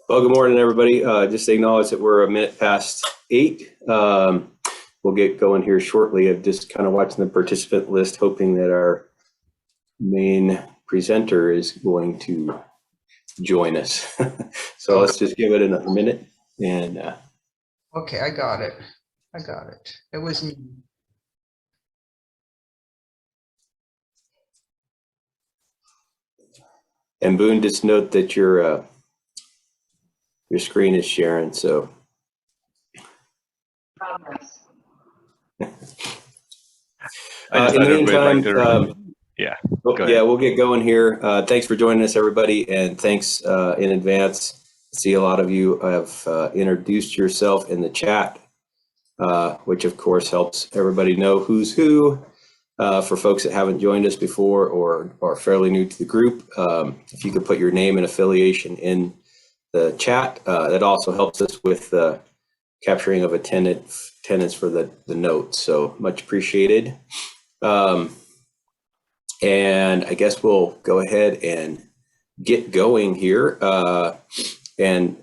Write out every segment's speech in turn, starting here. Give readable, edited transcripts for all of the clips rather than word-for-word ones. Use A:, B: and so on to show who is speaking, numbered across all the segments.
A: Well, good morning, everybody. Just to acknowledge that we're a minute past 8. We'll get going here shortly. I'm just kind of watching the participant list, hoping that our main presenter is going to join us. So let's just give it another minute. And
B: okay, I got it. It was me.
A: And Boone, just note that your screen is sharing. So. In the meantime, we'll get going here. Thanks for joining us, everybody, and thanks in advance. I see a lot of you have introduced yourself in the chat, which of course helps everybody know who's who. For folks that haven't joined us before or are fairly new to the group, if you could put your name and affiliation in the chat, that also helps us with capturing of attendance for the notes. So much appreciated. And I guess we'll go ahead and get going here. And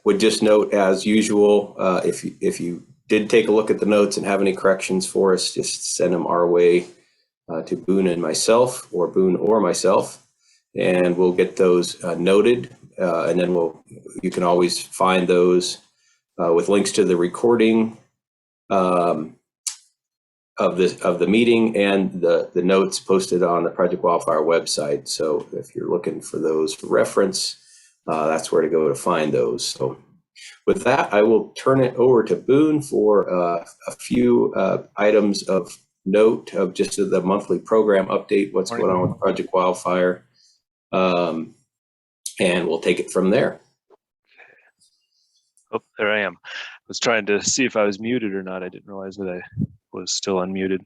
A: would just note, as usual, if you did take a look at the notes and have any corrections for us, just send them our way to Boone and myself, or Boone or myself, and we'll get those noted. And then you can always find those with links to the recording of the meeting and the notes posted on the Project Wildfire website. So if you're looking for those for reference, that's where to go to find those. So with that, I will turn it over to Boone for a few items of note of just the monthly program update, what's going on with Project Wildfire, and we'll take it from there.
C: Oh, there I am. I was trying to see if I was muted or not. I didn't realize that I was still unmuted.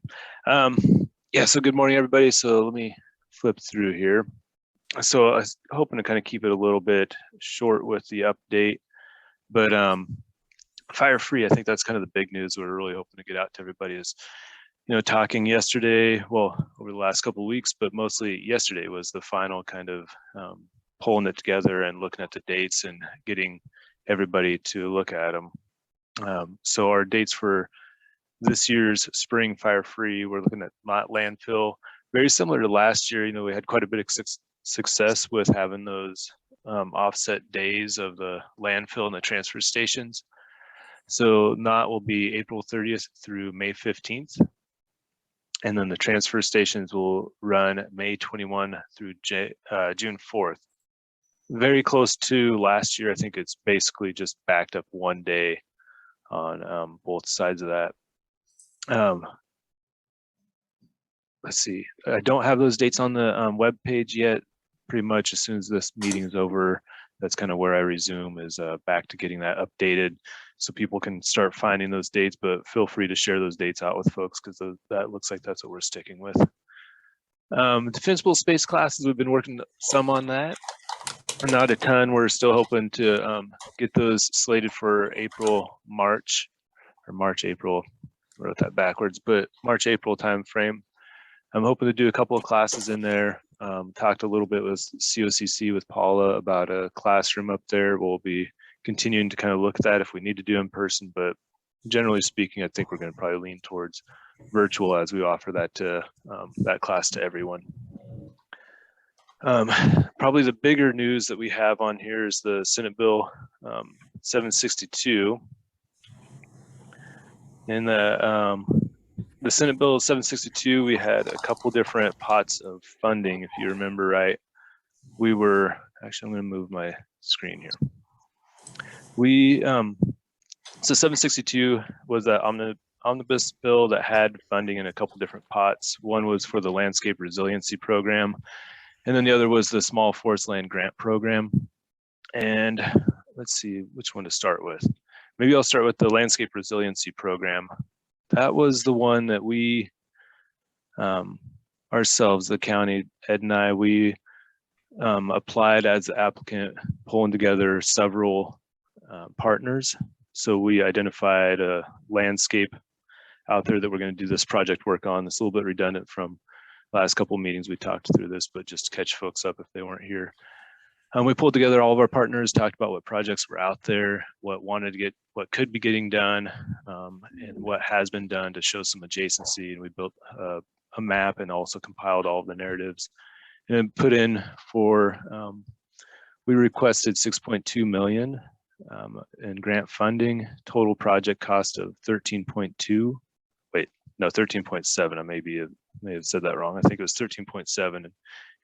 C: Yeah, so good morning, everybody. So let me flip through here. So I was hoping to kind of keep it a little bit short with the update, but fire free, I think that's kind of the big news we're really hoping to get out to everybody is, talking yesterday, well, over the last couple of weeks, but mostly yesterday was the final kind of pulling it together and looking at the dates and getting everybody to look at them. So our dates for this year's spring fire free, we're looking at landfill, very similar to last year. We had quite a bit of success with having those offset days of the landfill and the transfer stations. So NOT will be April 30th through May 15th. And then the transfer stations will run May 21 through June 4th. Very close to last year. I think it's basically just backed up one day on both sides of that. Let's see. I don't have those dates on the web page yet. Pretty much as soon as this meeting is over, that's kind of where I resume, is back to getting that updated so people can start finding those dates, but feel free to share those dates out with folks because that looks like that's what we're sticking with. Defensible space classes, we've been working some on that. Not a ton. We're still hoping to get those slated for March, April. I wrote that backwards, but March, April time frame. I'm hoping to do a couple of classes in there. Talked a little bit with COCC with Paula about a classroom up there. We'll be continuing to kind of look at that if we need to do in person, but generally speaking, I think we're going to probably lean towards virtual as we offer that to that class to everyone. Probably the bigger news that we have on here is the Senate Bill 762. In the Senate Bill 762, we had a couple different pots of funding, if you remember right. We were, actually I'm going to move my screen here. So 762 was that omnibus bill that had funding in a couple different pots. One was for the landscape resiliency program, and then the other was the small forest land grant program. And let's see which one to start with. Maybe I'll start with the landscape resiliency program. That was the one that we ourselves, the county, Ed and I, we applied as the applicant, pulling together several partners. So we identified a landscape out there that we're going to do this project work on. It's a little bit redundant from last couple of meetings we talked through this, but just to catch folks up if they weren't here. We pulled together all of our partners, talked about what projects were out there, what could be getting done, and what has been done to show some adjacency. And we built a map and also compiled all of the narratives. And then put in for, we requested 6.2 million in grant funding, total project cost of 13.2. Wait, no, 13.7. I may have said that wrong. I think it was 13.7, and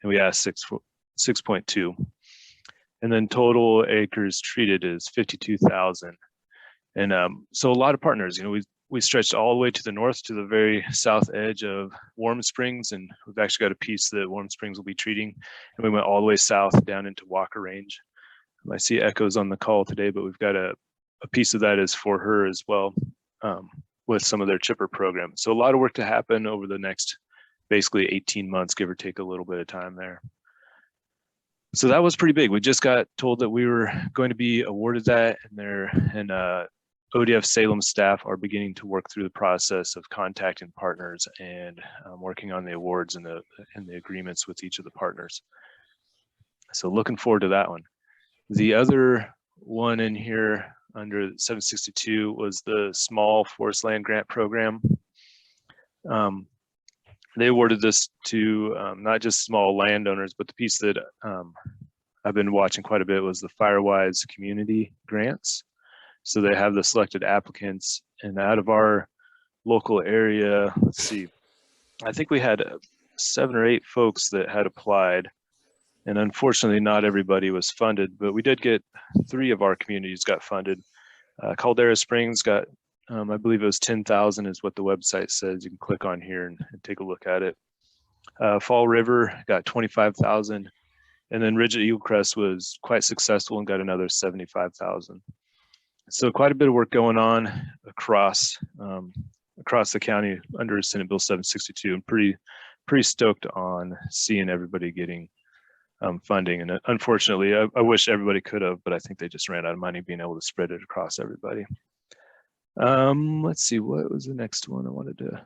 C: we asked 6.2. And then total acres treated is 52,000. And so a lot of partners, we stretched all the way to the north to the very south edge of Warm Springs, and we've actually got a piece that Warm Springs will be treating. And we went all the way south down into Walker Range. I see Echo's on the call today, but we've got a piece of that is for her as well, with some of their chipper programs. So a lot of work to happen over the next basically 18 months, give or take a little bit of time there. So that was pretty big. We just got told that we were going to be awarded that, and ODF Salem staff are beginning to work through the process of contacting partners and working on the awards and the agreements with each of the partners. So looking forward to that one. The other one in here under 762 was the small forest land grant program. They awarded this to not just small landowners, but the piece that I've been watching quite a bit was the Firewise community grants. So they have the selected applicants, and out of our local area, let's see, I think we had 7 or 8 folks that had applied, and unfortunately not everybody was funded, but we did get 3 of our communities got funded. Caldera Springs got, I believe it was 10,000 is what the website says. You can click on here and take a look at it. Fall River got 25,000, and then Ridge at Eagle Crest was quite successful and got another 75,000. So quite a bit of work going on across the county under Senate Bill 762, and pretty stoked on seeing everybody getting funding. And unfortunately, I wish everybody could have, but I think they just ran out of money being able to spread it across everybody. Let's see, what was the next one I wanted to,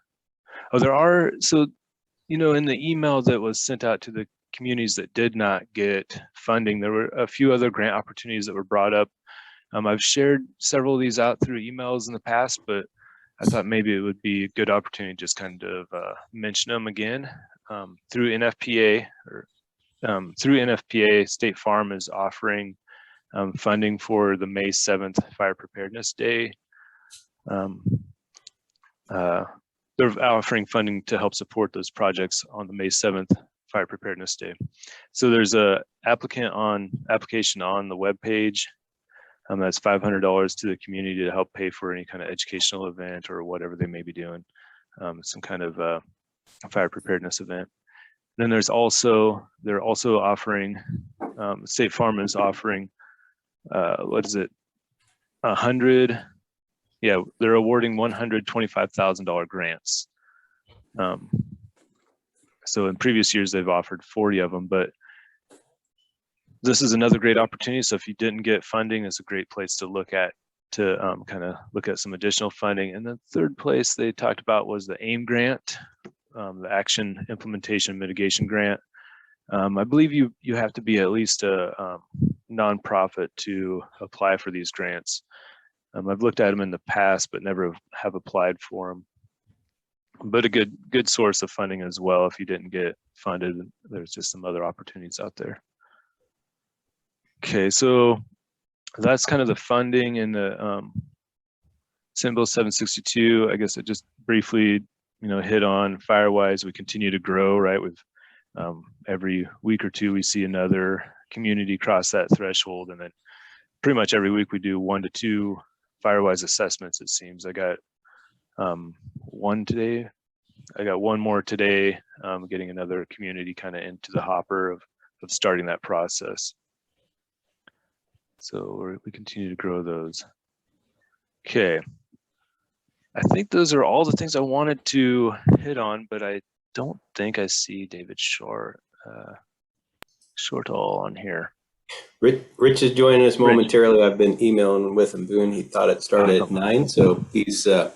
C: in the email that was sent out to the communities that did not get funding, there were a few other grant opportunities that were brought up. I've shared several of these out through emails in the past, but I thought maybe it would be a good opportunity to just kind of mention them again. Through NFPA, State Farm is offering funding for the May 7th Fire Preparedness Day. They're offering funding to help support those projects on the May 7th Fire Preparedness Day. So there's a application on the webpage. That's $500 to the community to help pay for any kind of educational event or whatever they may be doing, some kind of fire preparedness event. Then they're also offering, State Farm is offering, they're awarding $125,000 grants. So in previous years, they've offered 40 of them, but this is another great opportunity. So if you didn't get funding, it's a great place to look at, kind of look at some additional funding. And the third place they talked about was the AIM grant, the Action Implementation Mitigation Grant. I believe you have to be at least a nonprofit to apply for these grants. I've looked at them in the past, but never have applied for them. But a good source of funding as well. If you didn't get funded, there's just some other opportunities out there. Okay, so that's kind of the funding in the Senate Bill 762. I guess it just briefly, hit on Firewise. We continue to grow, right? We've every week or two we see another community cross that threshold, and then pretty much every week we do 1 to 2 Firewise assessments. It seems I got one today. I got one more today. Getting another community kind of into the hopper of starting that process. So we continue to grow those. Okay. I think those are all the things I wanted to hit on, but I don't think I see David Shortall on here.
A: Rich is joining us momentarily. I've been emailing with him. He thought it started at 9, so he's in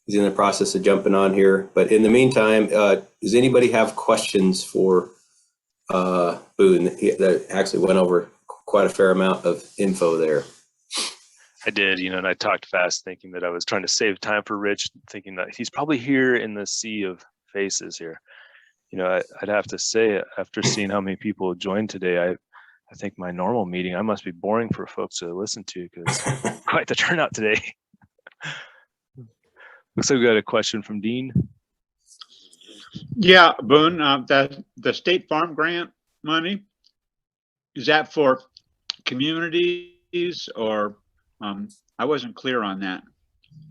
A: the process of jumping on here. But in the meantime, does anybody have questions for Boone, that actually went over quite a fair amount of info there.
C: I did, and I talked fast thinking that I was trying to save time for Rich, thinking that he's probably here in the sea of faces here. I'd have to say, after seeing how many people joined today, I think my normal meeting, I must be boring for folks to listen to because quite the turnout today. Looks like we got a question from Dean.
D: Yeah, Boone, the State Farm grant money, is that for communities or I wasn't clear on that.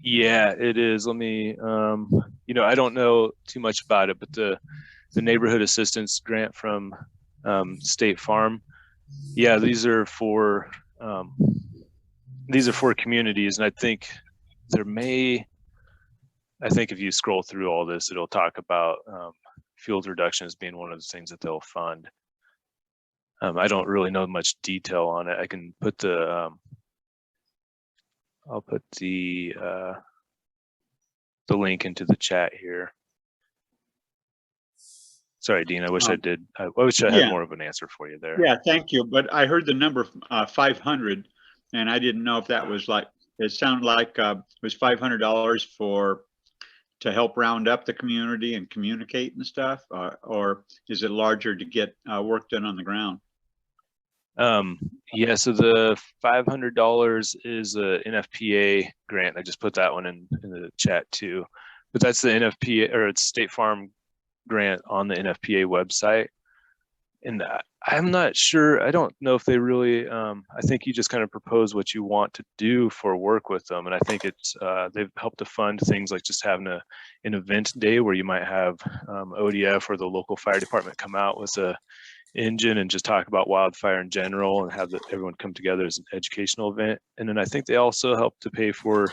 C: Yeah, it is. Let me, I don't know too much about it, but the neighborhood assistance grant from State Farm, yeah, these are for communities, and I think if you scroll through all this, it'll talk about fuel reductions being one of the things that they'll fund. I don't really know much detail on it. I can put I'll put the link into the chat here. Sorry, Dean, I wish I did. I wish I had more of an answer for you there.
D: Yeah, thank you. But I heard the number 500, and I didn't know if that was like, it sounded like it was $500 to help round up the community and communicate and stuff, or is it larger to get work done on the ground?
C: Yeah, so the $500 is a NFPA grant. I just put that one in the chat too, but that's the NFPA, or it's State Farm grant on the NFPA website. And I'm not sure, I don't know if they really, I think you just kind of propose what you want to do for work with them. And I think it's, they've helped to fund things like just having an event day where you might have ODF or the local fire department come out with a engine and just talk about wildfire in general and have everyone come together as an educational event. And then I think they also help to pay for,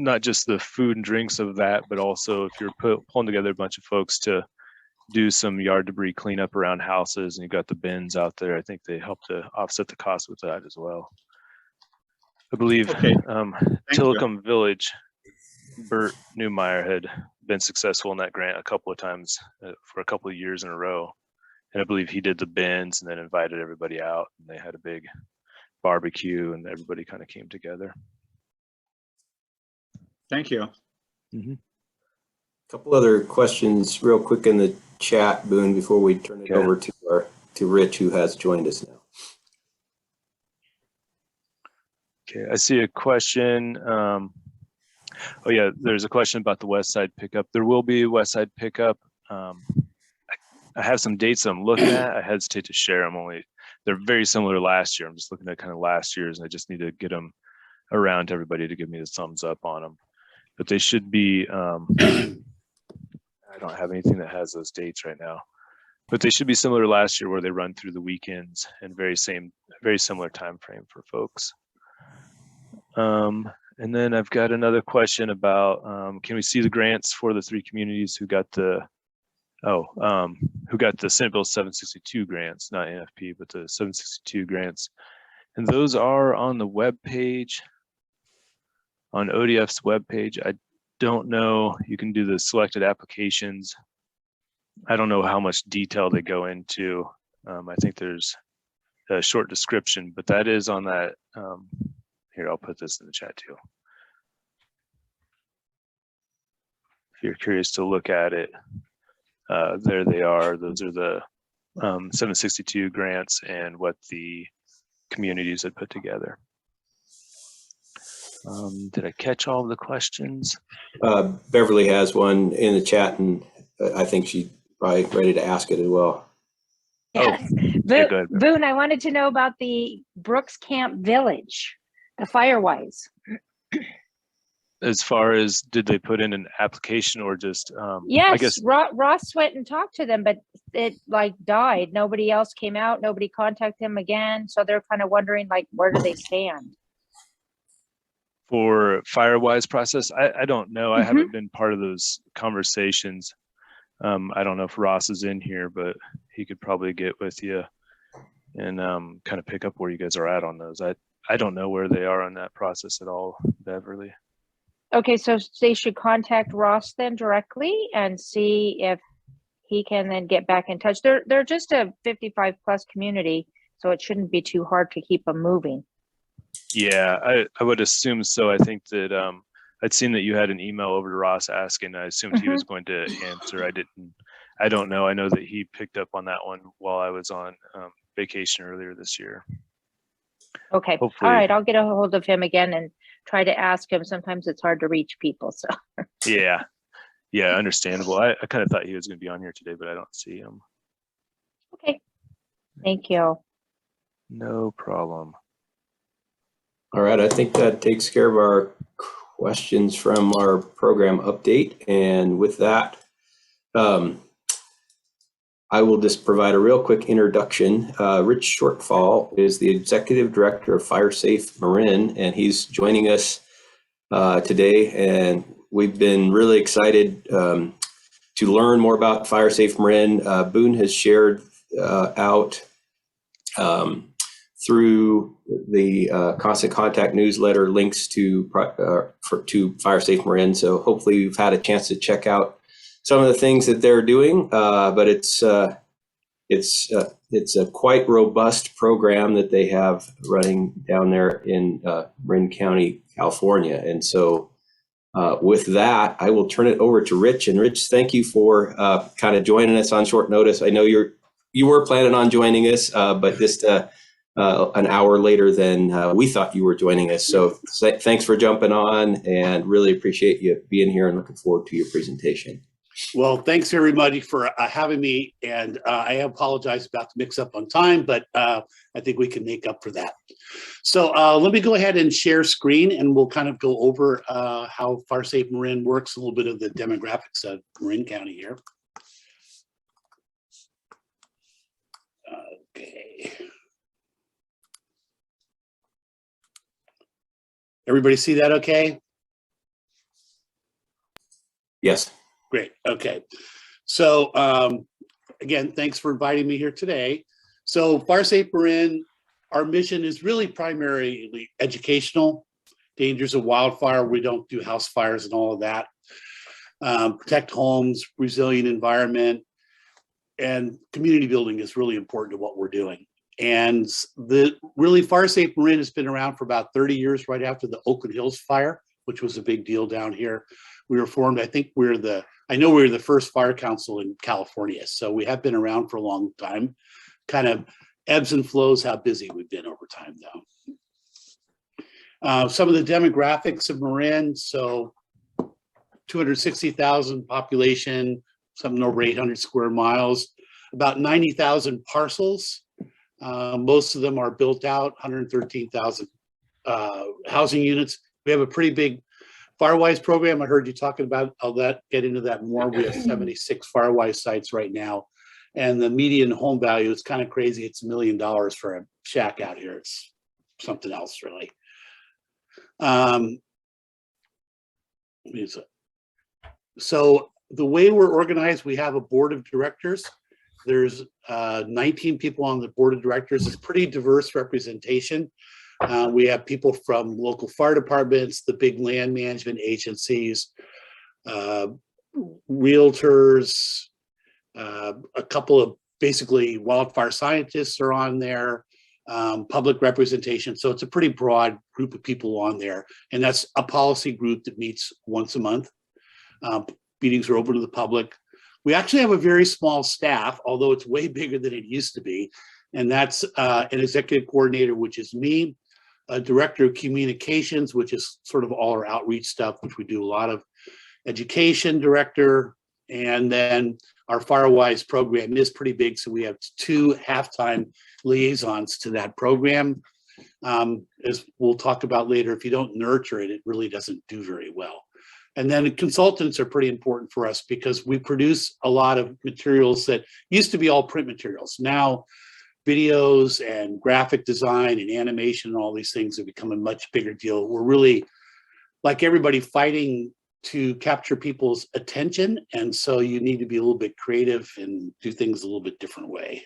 C: not just the food and drinks of that, but also if you're pulling together a bunch of folks to do some yard debris cleanup around houses and you got the bins out there, I think they help to offset the cost with that as well. I believe Tillicum Village, Bert Newmeyer had been successful in that grant a couple of times for a couple of years in a row. And I believe he did the bins and then invited everybody out and they had a big barbecue and everybody kind of came together.
D: Thank you.
C: Mm-hmm.
A: A couple other questions real quick in the chat, Boone, before we turn it over to Rich, who has joined us now.
C: Okay, I see a question. Oh yeah, there's a question about the West Side pickup. There will be a West Side pickup. I have some dates I'm looking at. I hesitate to share them, they're very similar to last year. I'm just looking at kind of last year's and I just need to get them around to everybody to give me the thumbs up on them. But they should be, I don't have anything that has those dates right now, but they should be similar to last year where they run through the weekends and very similar time frame for folks. And then I've got another question about, can we see the grants for the 3 communities who got the Senate Bill 762 grants, not NFP, but the 762 grants. And those are on the web page, on ODF's web page. I don't know, you can do the selected applications. I don't know how much detail they go into. I think there's a short description, but that is on that. Here, I'll put this in the chat too. If you're curious to look at it, there they are. Those are the 762 grants and what the communities had put together. Did I catch all of the questions?
A: Beverly has one in the chat, and I think she's probably ready to ask it as well.
E: Yes.
C: Oh,
E: Boone, I wanted to know about the Brooks Camp Village, the Firewise.
C: As far as, did they put in an application or just?
E: Yes,
C: I guess
E: Ross went and talked to them, but it like died. Nobody else came out. Nobody contacted them again. So they're kind of wondering, like, where do they stand?
C: For Firewise process, I don't know. I haven't been part of those conversations. I don't know if Ross is in here, but he could probably get with you and kind of pick up where you guys are at on those. I don't know where they are on that process at all, Beverly.
E: Okay, so they should contact Ross then directly and see if he can then get back in touch. They're just a 55 plus community, so it shouldn't be too hard to keep them moving.
C: Yeah, I would assume so. I think that I'd seen that you had an email over to Ross asking. I assumed he was going to answer. I don't know. I know that he picked up on that one while I was on vacation earlier this year.
E: Okay.
C: Hopefully.
E: All right. I'll get a hold of him again and try to ask him. Sometimes it's hard to reach people. So.
C: Yeah, understandable. I kind of thought he was going to be on here today, but I don't see him.
E: Okay. Thank you.
C: No problem.
A: All right. I think that takes care of our questions from our program update. And with that, I will just provide a real quick introduction. Rich Shortall is the Executive Director of FireSafe Marin, and he's joining us today. And we've been really excited to learn more about FireSafe Marin. Boone has shared out through the Constant Contact newsletter links to FireSafe Marin. So hopefully you've had a chance to check out some of the things that they're doing, but it's a quite robust program that they have running down there in Marin County, California. And so with that, I will turn it over to Rich. And Rich, thank you for kind of joining us on short notice. I know you were planning on joining us, but just an hour later than we thought you were joining us. So thanks for jumping on, and really appreciate you being here and looking forward to your presentation.
F: Well, thanks everybody for having me, and I apologize about the mix up on time, but I think we can make up for that. So let me go ahead and share screen, and we'll kind of go over how FireSafe Marin works, a little bit of the demographics of Marin County here. Okay. Everybody see that okay?
A: Yes.
F: Great. Okay. So again, thanks for inviting me here today. So FireSafe Marin, our mission is really primarily educational. Dangers of wildfire. We don't do house fires and all of that. Protect homes, resilient environment, and community building is really important to what we're doing. And really FireSafe Marin has been around for about 30 years, right after the Oakland Hills fire, which was a big deal down here. We were formed, I think I know we were the first fire council in California. So we have been around for a long time. Kind of ebbs and flows how busy we've been over time though. Some of the demographics of Marin, so 260,000 population, something over 800 square miles, about 90,000 parcels. Most of them are built out, 113,000 housing units. We have a pretty big Firewise program. I heard you talking about all that, get into that more. We have 76 Firewise sites right now. And the median home value is kind of crazy. It's $1 million for a shack out here. It's something else really. So the way we're organized, we have a board of directors. There's 19 people on the board of directors. It's pretty diverse representation. We have people from local fire departments, the big land management agencies, realtors, a couple of basically wildfire scientists are on there, public representation. So it's a pretty broad group of people on there. And that's a policy group that meets once a month. Meetings are open to the public. We actually have a very small staff, although it's way bigger than it used to be. And that's an executive coordinator, which is me, a director of communications, which is sort of all our outreach stuff, which we do a lot of, education director, and then our Firewise program is pretty big. So we have 2 half-time liaisons to that program. As we'll talk about later, if you don't nurture it, it really doesn't do very well. And then consultants are pretty important for us because we produce a lot of materials that used to be all print materials. Now, videos and graphic design and animation and all these things have become a much bigger deal. We're really, like everybody, fighting to capture people's attention. And so you need to be a little bit creative and do things a little bit different way.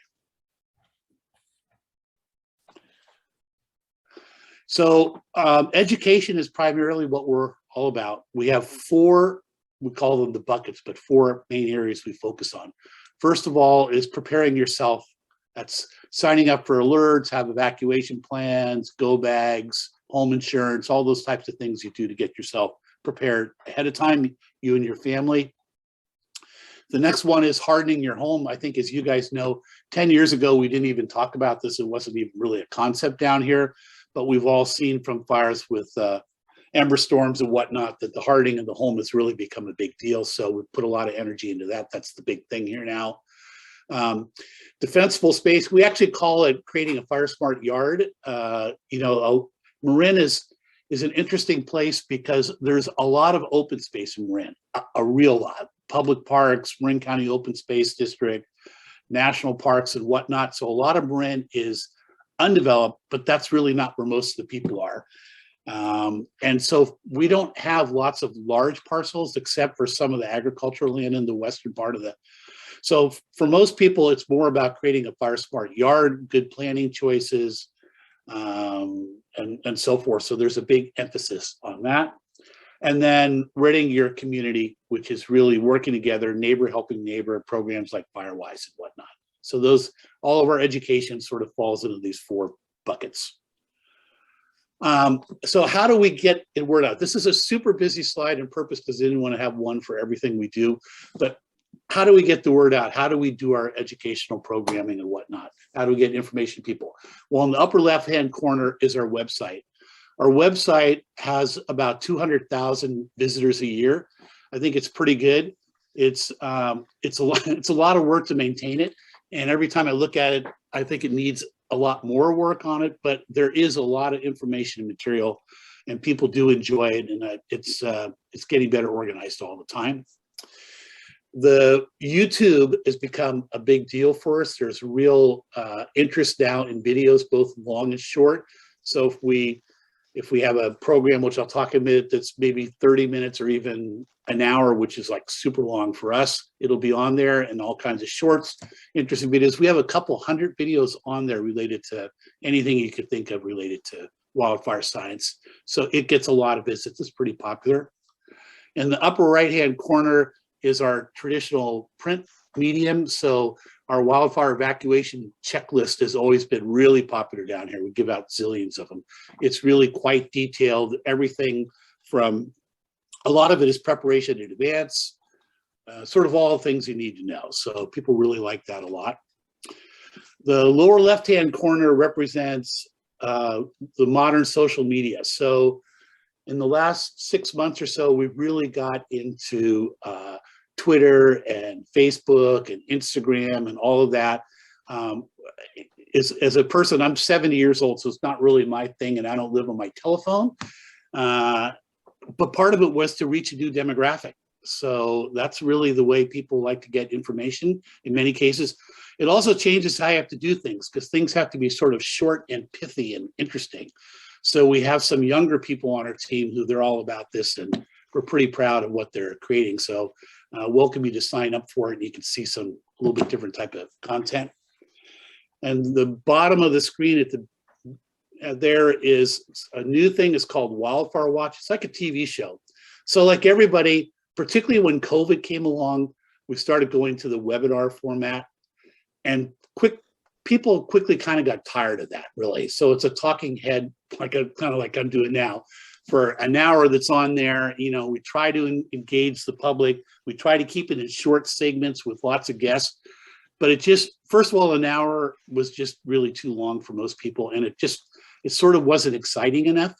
F: So education is primarily what we're all about. We have 4, we call them the buckets, but 4 main areas we focus on. First of all is preparing yourself. That's signing up for alerts, have evacuation plans, go bags, home insurance, all those types of things you do to get yourself prepared ahead of time, you and your family. The next one is hardening your home. I think, as you guys know, 10 years ago, we didn't even talk about this. It wasn't even really a concept down here, but we've all seen from fires with ember storms and whatnot that the hardening of the home has really become a big deal. So we put a lot of energy into that. That's the big thing here now. Defensible space, we actually call it creating a fire smart yard. Marin is an interesting place because there's a lot of open space in Marin, a real lot. Public parks, Marin County Open Space District, national parks and whatnot. So a lot of Marin is undeveloped, but that's really not where most of the people are. And so we don't have lots of large parcels except for some of the agricultural land in the western part of the. So for most people, it's more about creating a fire smart yard, good planning choices, and so forth. So there's a big emphasis on that. And then readying your community, which is really working together, neighbor helping neighbor, programs like Firewise and whatnot. So those, all of our education sort of falls into these 4 buckets. So how do we get the word out? This is a super busy slide on purpose because I didn't want to have one for everything we do, but how do we get the word out? How do we do our educational programming and whatnot? How do we get information to people? Well, in the upper left-hand corner is our website. Our website has about 200,000 visitors a year. I think it's pretty good. It's a lot of work to maintain it. And every time I look at it, I think it needs a lot more work on it, but there is a lot of information and material and people do enjoy it. And it's getting better organized all the time. The YouTube has become a big deal for us. There's real interest now in videos, both long and short. So if we have a program, which I'll talk in a minute, that's maybe 30 minutes or even an hour, which is like super long for us, it'll be on there, and all kinds of shorts, interesting videos. We have a couple hundred videos on there related to anything you could think of related to wildfire science. So it gets a lot of visits. It's pretty popular. In the upper right-hand corner is our traditional print medium. So our wildfire evacuation checklist has always been really popular down here. We give out zillions of them. It's really quite detailed. Everything from, a lot of it is preparation in advance, sort of all things you need to know. So people really like that a lot. The lower left-hand corner represents the modern social media. So in the last 6 months or so, we've really got into Twitter and Facebook and Instagram and all of that. As a person, I'm 70 years old, so it's not really my thing, and I don't live on my telephone. But part of it was to reach a new demographic. So that's really the way people like to get information in many cases. It also changes how you have to do things, because things have to be sort of short and pithy and interesting. So we have some younger people on our team who they're all about this, and we're pretty proud of what they're creating. So welcome you to sign up for it, and you can see some a little bit different type of content. And the bottom of the screen at the there is a new thing. It's called Wildfire Watch. It's like a TV show. So like everybody, particularly when COVID came along, we started going to the webinar format, and people quickly kind of got tired of that, really. So it's a talking head, like kind of like I'm doing now, for an hour that's on there. You know, we try to engage the public. We try to keep it in short segments with lots of guests, but it just, first of all, an hour was just really too long for most people, and it sort of wasn't exciting enough.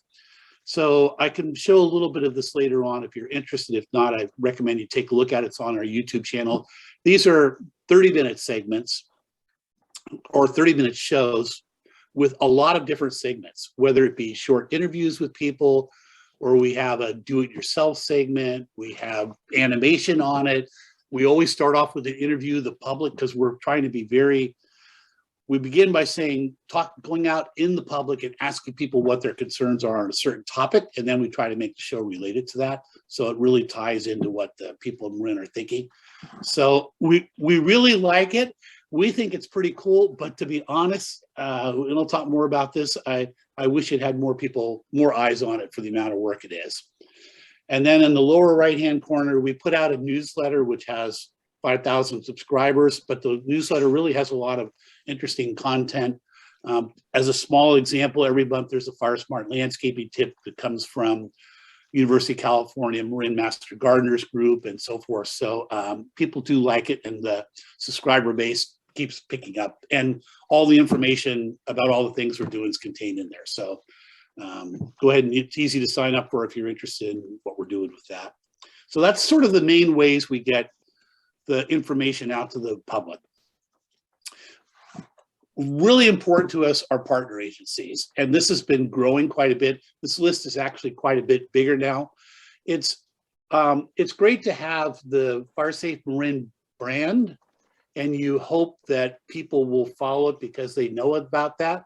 F: So I can show a little bit of this later on if you're interested. If not, I recommend you take a look at it. It's on our YouTube channel. These are 30-minute segments or 30-minute shows with a lot of different segments, whether it be short interviews with people, or we have a do-it-yourself segment, we have animation on it. We always start off with an interview of the public, because we're trying to be we begin by saying, going out in the public and asking people what their concerns are on a certain topic, and then we try to make the show related to that. So it really ties into what the people in Marin are thinking. So we really like it. We think it's pretty cool, but to be honest, and I'll talk more about this, I wish it had more people, more eyes on it for the amount of work it is. And then in the lower right-hand corner, we put out a newsletter which has 5,000 subscribers, but the newsletter really has a lot of interesting content. As a small example, every month there's a Fire Smart landscaping tip that comes from University of California Marin Master Gardeners group and so forth. So people do like it, and the subscriber base keeps picking up, and all the information about all the things we're doing is contained in there. So go ahead, and it's easy to sign up for if you're interested in what we're doing with that. So that's sort of the main ways we get the information out to the public. Really important to us are partner agencies, and this has been growing quite a bit. This list is actually quite a bit bigger now. It's great to have the FireSafe Marin brand, and you hope that people will follow it because they know about that.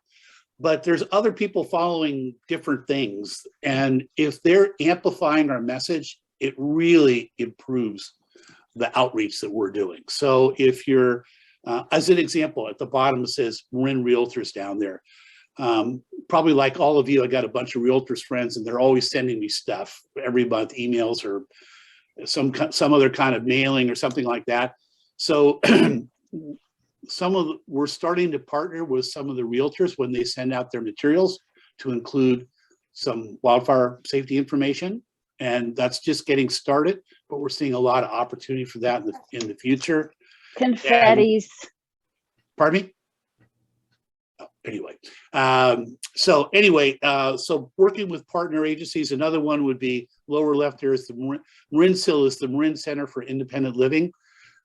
F: But there's other people following different things, and if they're amplifying our message, it really improves the outreach that we're doing. So if you're, as an example, at the bottom it says Marin Realtors down there. Probably like all of you, I got a bunch of realtors friends, and they're always sending me stuff every month, emails or some other kind of mailing or something like that. So we're starting to partner with some of the realtors when they send out their materials to include some wildfire safety information. And that's just getting started, but we're seeing a lot of opportunity for that in the future.
E: Confettis.
F: Pardon me? Oh, anyway, so working with partner agencies, another one would be lower left here is the MarinCIL, is the Marin Center for Independent Living.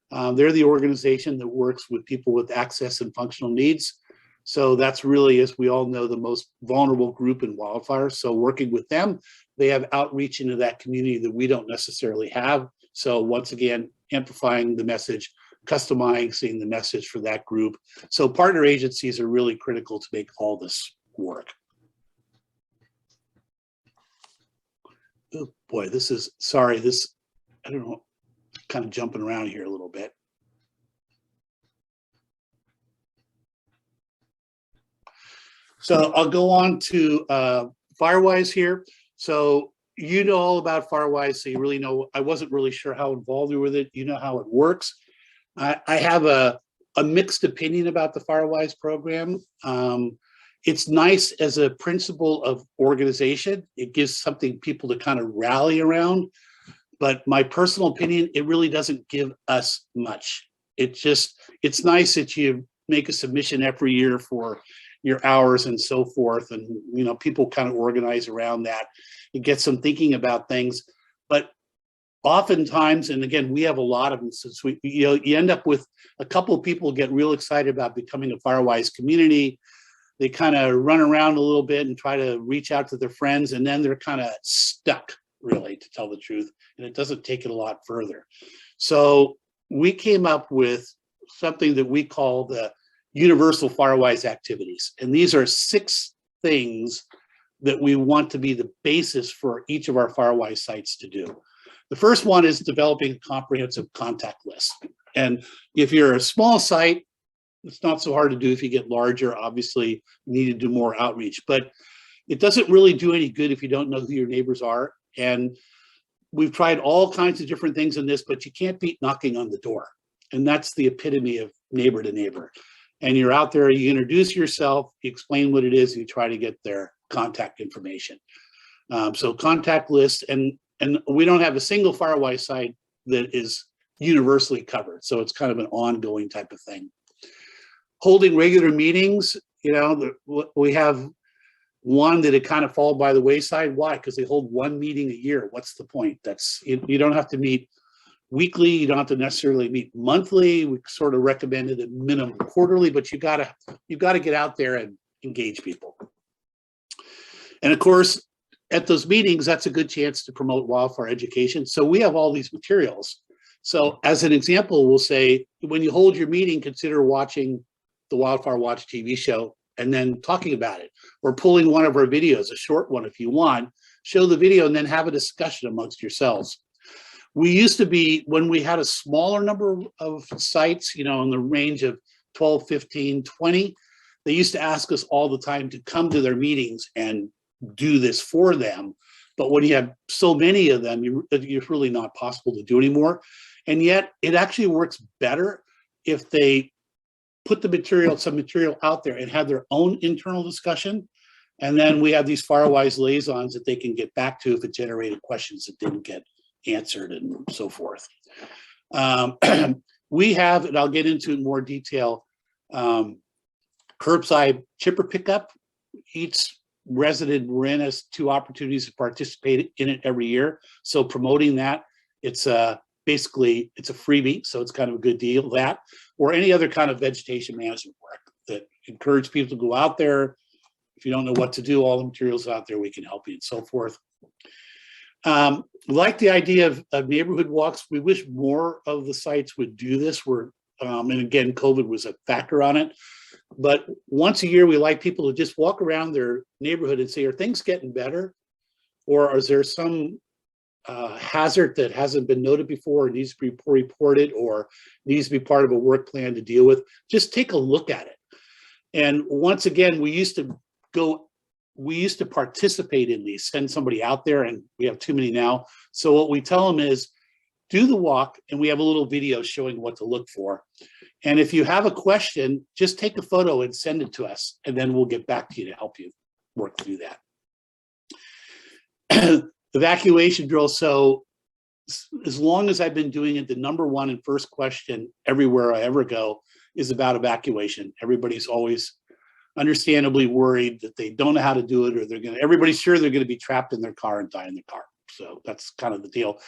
F: They're the organization that works with people with access and functional needs. So that's really, as we all know, the most vulnerable group in wildfire. So working with them, they have outreach into that community that we don't necessarily have. So once again, amplifying the message, customizing the message for that group. So partner agencies are really critical to make all this work. Oh boy, I don't know, kind of jumping around here a little bit. So I'll go on to Firewise here. So you know all about Firewise, so you really know. I wasn't really sure how involved you were with it. You know how it works. I have a mixed opinion about the Firewise program. It's nice as a principle of organization. It gives something people to kind of rally around. But my personal opinion, it really doesn't give us much. It's nice that you make a submission every year for your hours and so forth. And, you know, people kind of organize around that and get some thinking about things. But oftentimes, and again, we have a lot of them, since you end up with a couple of people get real excited about becoming a Firewise community. They kind of run around a little bit and try to reach out to their friends, and then they're kind of stuck, really, to tell the truth. And it doesn't take it a lot further. So we came up with something that we call the Universal Firewise activities. And these are 6 things that we want to be the basis for each of our Firewise sites to do. The first one is developing comprehensive contact lists. And if you're a small site, it's not so hard to do. If you get larger, obviously you need to do more outreach, but it doesn't really do any good if you don't know who your neighbors are. And we've tried all kinds of different things in this, but you can't beat knocking on the door. And that's the epitome of neighbor to neighbor. And you're out there, you introduce yourself, you explain what it is, and you try to get their contact information. So contact lists, and we don't have a single Firewise site that is universally covered. So it's kind of an ongoing type of thing. Holding regular meetings, you know, we have one that it kind of fall by the wayside. Why? Because they hold one meeting a year. What's the point? You don't have to meet weekly. You don't have to necessarily meet monthly. We sort of recommended a minimum quarterly, but you've got to get out there and engage people. And of course, at those meetings, that's a good chance to promote wildfire education. So we have all these materials. So as an example, we'll say, when you hold your meeting, consider watching the Wildfire Watch TV show and then talking about it, or pulling one of our videos, a short one if you want, show the video and then have a discussion amongst yourselves. We used to be, when we had a smaller number of sites, you know, in the range of 12, 15, 20, they used to ask us all the time to come to their meetings and do this for them. But when you have so many of them, it's really not possible to do anymore. And yet it actually works better if they put some material out there and have their own internal discussion. And then we have these Firewise liaisons that they can get back to if it generated questions that didn't get answered and so forth. We have, and I'll get into in more detail, curbside chipper pickup. Each resident Marin has 2 opportunities to participate in it every year. So promoting that, it's basically it's a freebie, so it's kind of a good deal. That or any other kind of vegetation management work that encourage people to go out there. If you don't know what to do, all the materials out there, we can help you and so forth. Like the idea of neighborhood walks, we wish more of the sites would do this. And again, COVID was a factor on it. But once a year, we like people to just walk around their neighborhood and say, are things getting better? Or is there some hazard that hasn't been noted before, or needs to be reported, or needs to be part of a work plan to deal with? Just take a look at it. And once again, we used to participate in these, send somebody out there, and we have too many now. So what we tell them is, do the walk, and we have a little video showing what to look for. And if you have a question, just take a photo and send it to us, and then we'll get back to you to help you work through that. Evacuation drill. So as long as I've been doing it, the number 1 and first question everywhere I ever go is about evacuation. Everybody's always understandably worried that they don't know how to do it, or everybody's sure they're going to be trapped in their car and die in the car. So that's kind of the deal.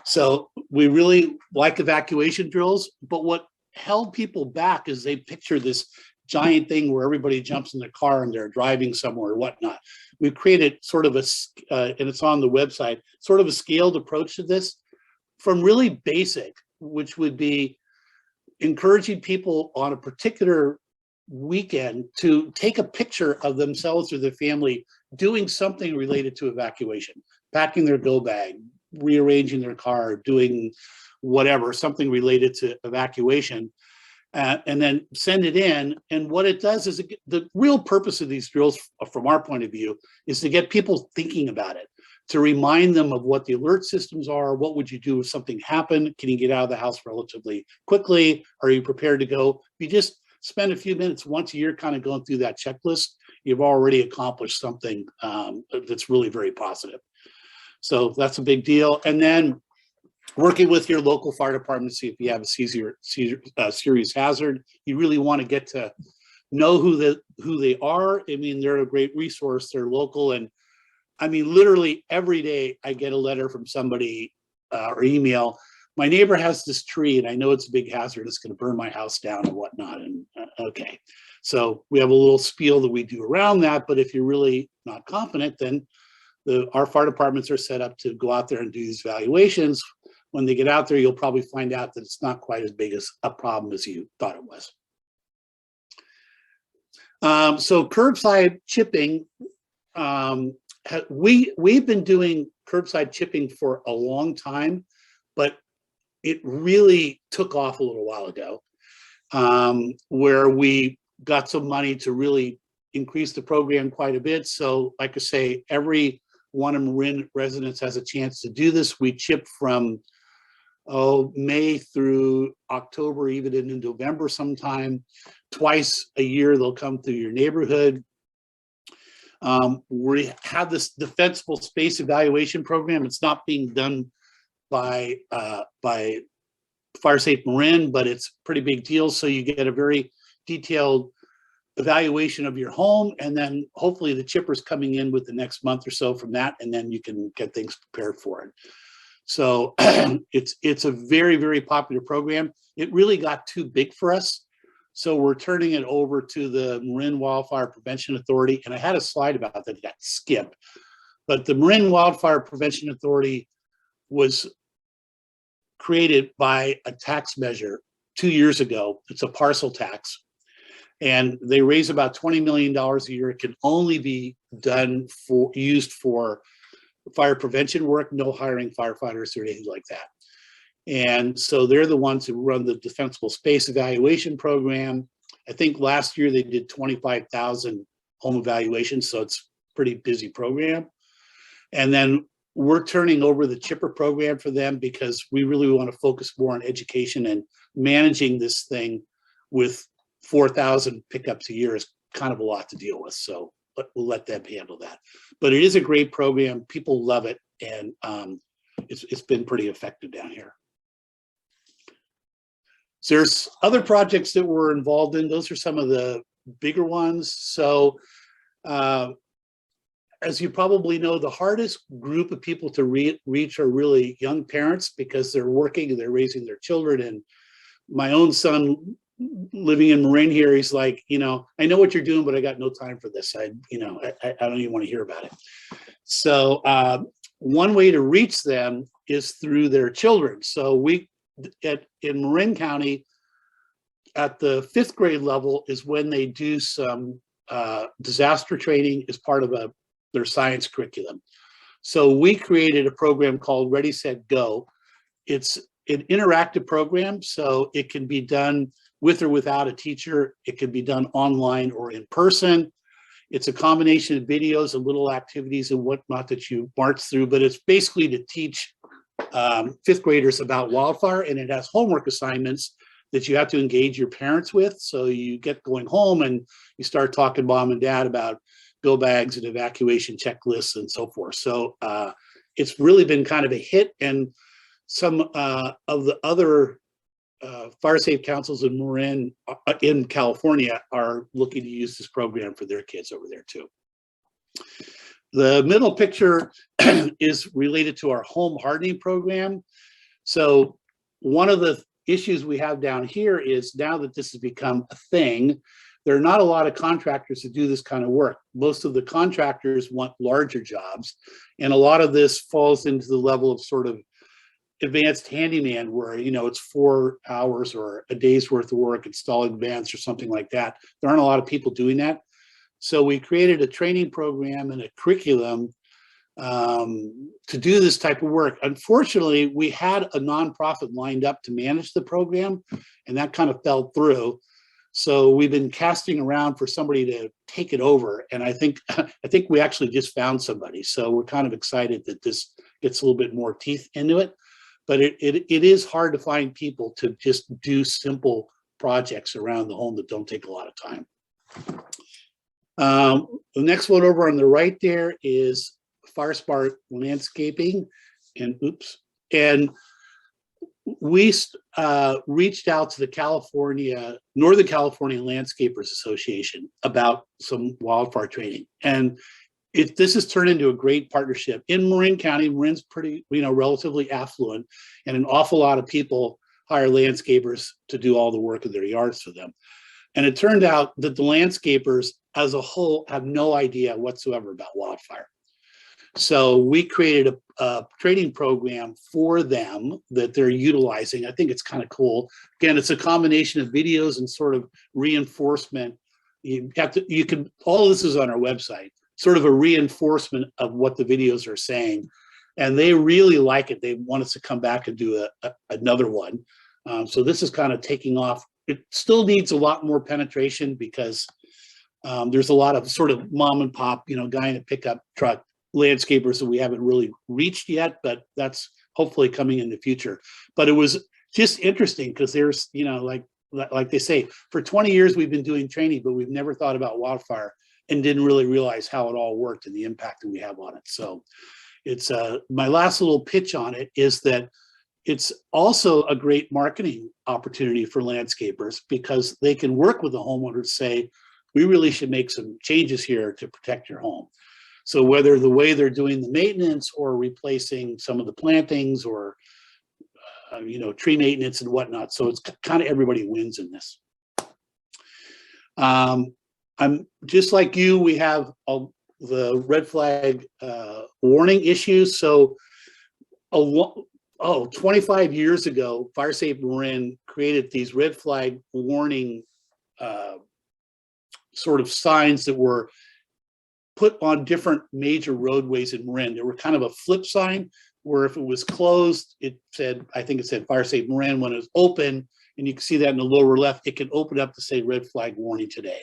F: So we really like evacuation drills, but what held people back is they picture this giant thing where everybody jumps in the car and they're driving somewhere or whatnot. We've created sort of and it's on the website, sort of a scaled approach to this, from really basic, which would be encouraging people on a particular weekend to take a picture of themselves or their family doing something related to evacuation, packing their go bag, rearranging their car, doing whatever, something related to evacuation, and then send it in. And what it does is the real purpose of these drills, from our point of view, is to get people thinking about it, to remind them of what the alert systems are. What would you do if something happened? Can you get out of the house relatively quickly? Are you prepared to go? If you just spend a few minutes once a year kind of going through that checklist, you've already accomplished something that's really very positive. So that's a big deal. And then working with your local fire department to see if you have a serious hazard. You really want to get to know who they are. I mean, they're a great resource. They're local. And I mean, literally every day I get a letter from somebody or email. My neighbor has this tree and I know it's a big hazard. It's going to burn my house down and whatnot. And okay. So we have a little spiel that we do around that. But if you're really not confident, then our fire departments are set up to go out there and do these evaluations. When they get out there, you'll probably find out that it's not quite as big as a problem as you thought it was. So curbside chipping, we've been doing curbside chipping for a long time, but it really took off a little while ago, where we got some money to really increase the program quite a bit. So like I say, every one of Marin residents has a chance to do this. We chip from May through October, even into November sometime. Twice a year, they'll come through your neighborhood. We have this defensible space evaluation program. It's not being done by Fire Safe Marin, but it's a pretty big deal. So you get a very detailed evaluation of your home, and then hopefully the chipper's coming in with the next month or so from that, and then you can get things prepared for it. So it's a very, very popular program. It really got too big for us. So we're turning it over to the Marin Wildfire Prevention Authority. And I had a slide about that got skipped. But the Marin Wildfire Prevention Authority was created by a tax measure 2 years ago. It's a parcel tax. And they raise about $20 million a year. It can only be used for fire prevention work, no hiring firefighters or anything like that. And so they're the ones who run the defensible space evaluation program. I think last year they did 25,000 home evaluations, so it's a pretty busy program. And then we're turning over the chipper program for them because we really want to focus more on education, and managing this thing with 4,000 pickups a year is kind of a lot to deal with. So we'll let them handle that. But it is a great program. People love it. And it's been pretty effective down here. So there's other projects that we're involved in. Those are some of the bigger ones. So as you probably know, the hardest group of people to reach are really young parents, because they're working and they're raising their children. And my own son living in Marin here, he's like, you know, I know what you're doing, but I got no time for this. I don't even want to hear about it. So one way to reach them is through their children. So in Marin County, at the 5th grade level is when they do some disaster training as part of their science curriculum. So we created a program called Ready, Set, Go. It's an interactive program, so it can be done with or without a teacher. It can be done online or in person. It's a combination of videos and little activities and whatnot that you march through, but it's basically to teach 5th graders about wildfire, and it has homework assignments that you have to engage your parents with. So you get going home and you start talking to mom and dad about go bags and evacuation checklists and so forth. So it's really been kind of a hit, and some of the other fire safe councils in Marin in California are looking to use this program for their kids over there too. The middle picture is related to our home hardening program. So one of the issues we have down here is, now that this has become a thing, there are not a lot of contractors who do this kind of work. Most of the contractors want larger jobs, and a lot of this falls into the level of sort of advanced handyman, where, you know, it's 4 hours or a day's worth of work installing vents or something like that. There aren't a lot of people doing that. So we created a training program and a curriculum to do this type of work. Unfortunately, we had a nonprofit lined up to manage the program, and that kind of fell through. So we've been casting around for somebody to take it over, and I think we actually just found somebody. So we're kind of excited that this gets a little bit more teeth into it. But it is hard to find people to just do simple projects around the home that don't take a lot of time. The next one over on the right there is Fire Smart Landscaping, and we reached out to the Northern California Landscapers Association about some wildfire training, and this has turned into a great partnership. In Marin County, Marin's pretty, relatively affluent, and an awful lot of people hire landscapers to do all the work in their yards for them. And it turned out that the landscapers as a whole have no idea whatsoever about wildfire. So we created a training program for them that they're utilizing. I think it's kind of cool. Again, it's a combination of videos and sort of reinforcement. All of this is on our website, sort of a reinforcement of what the videos are saying. And they really like it. They want us to come back and do another one. So this is kind of taking off. It still needs a lot more penetration, because there's a lot of sort of mom and pop, guy in a pickup truck landscapers that we haven't really reached yet, but that's hopefully coming in the future. But it was just interesting because there's, like they say, for 20 years we've been doing training, but we've never thought about wildfire and didn't really realize how it all worked and the impact that we have on it. So it's my last little pitch on it is that it's also a great marketing opportunity for landscapers, because they can work with the homeowner to say, we really should make some changes here to protect your home. So whether the way they're doing the maintenance or replacing some of the plantings or, tree maintenance and whatnot. So it's kind of everybody wins in this. I'm just like you, we have the red flag warning issues. So 25 years ago, Fire Safe Marin created these red flag warning sort of signs that were put on different major roadways in Marin. There were kind of a flip sign where if it was closed, I think it said Fire Safe Marin. When it was open, and you can see that in the lower left, it can open up to say red flag warning today.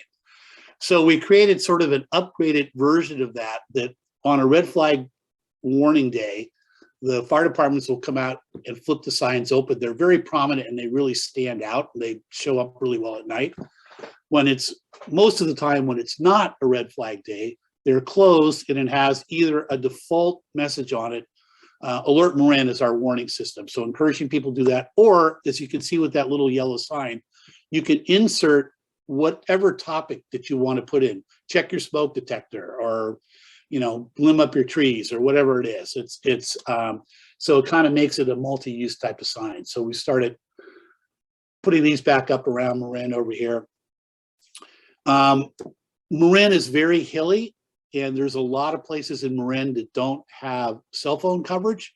F: So we created sort of an upgraded version of that on a red flag warning day, the fire departments will come out and flip the signs open. They're very prominent and they really stand out. They show up really well at night. When it's most of the time when it's not a red flag day, they're closed and it has either a default message on it. Alert Marin is our warning system. So encouraging people to do that. Or as you can see with that little yellow sign, you can insert whatever topic that you want to put in. Check your smoke detector, or, you know, limb up your trees, or whatever it is. So it kind of makes it a multi-use type of sign. So we started putting these back up around Marin over here. Marin is very hilly, and there's a lot of places in Marin that don't have cell phone coverage.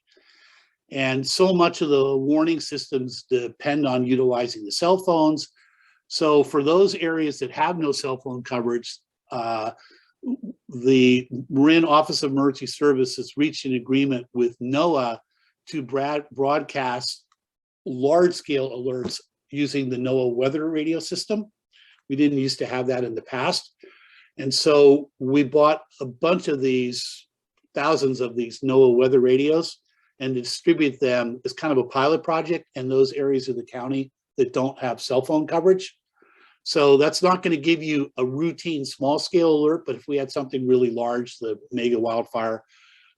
F: And so much of the warning systems depend on utilizing the cell phones. So for those areas that have no cell phone coverage, the Marin Office of Emergency Services reached an agreement with NOAA to broadcast large-scale alerts using the NOAA weather radio system. We didn't used to have that in the past. And so we bought a bunch of these, thousands of these NOAA weather radios, and distribute them as kind of a pilot project in those areas of the county that don't have cell phone coverage. So that's not going to give you a routine small scale alert, but if we had something really large, the mega wildfire,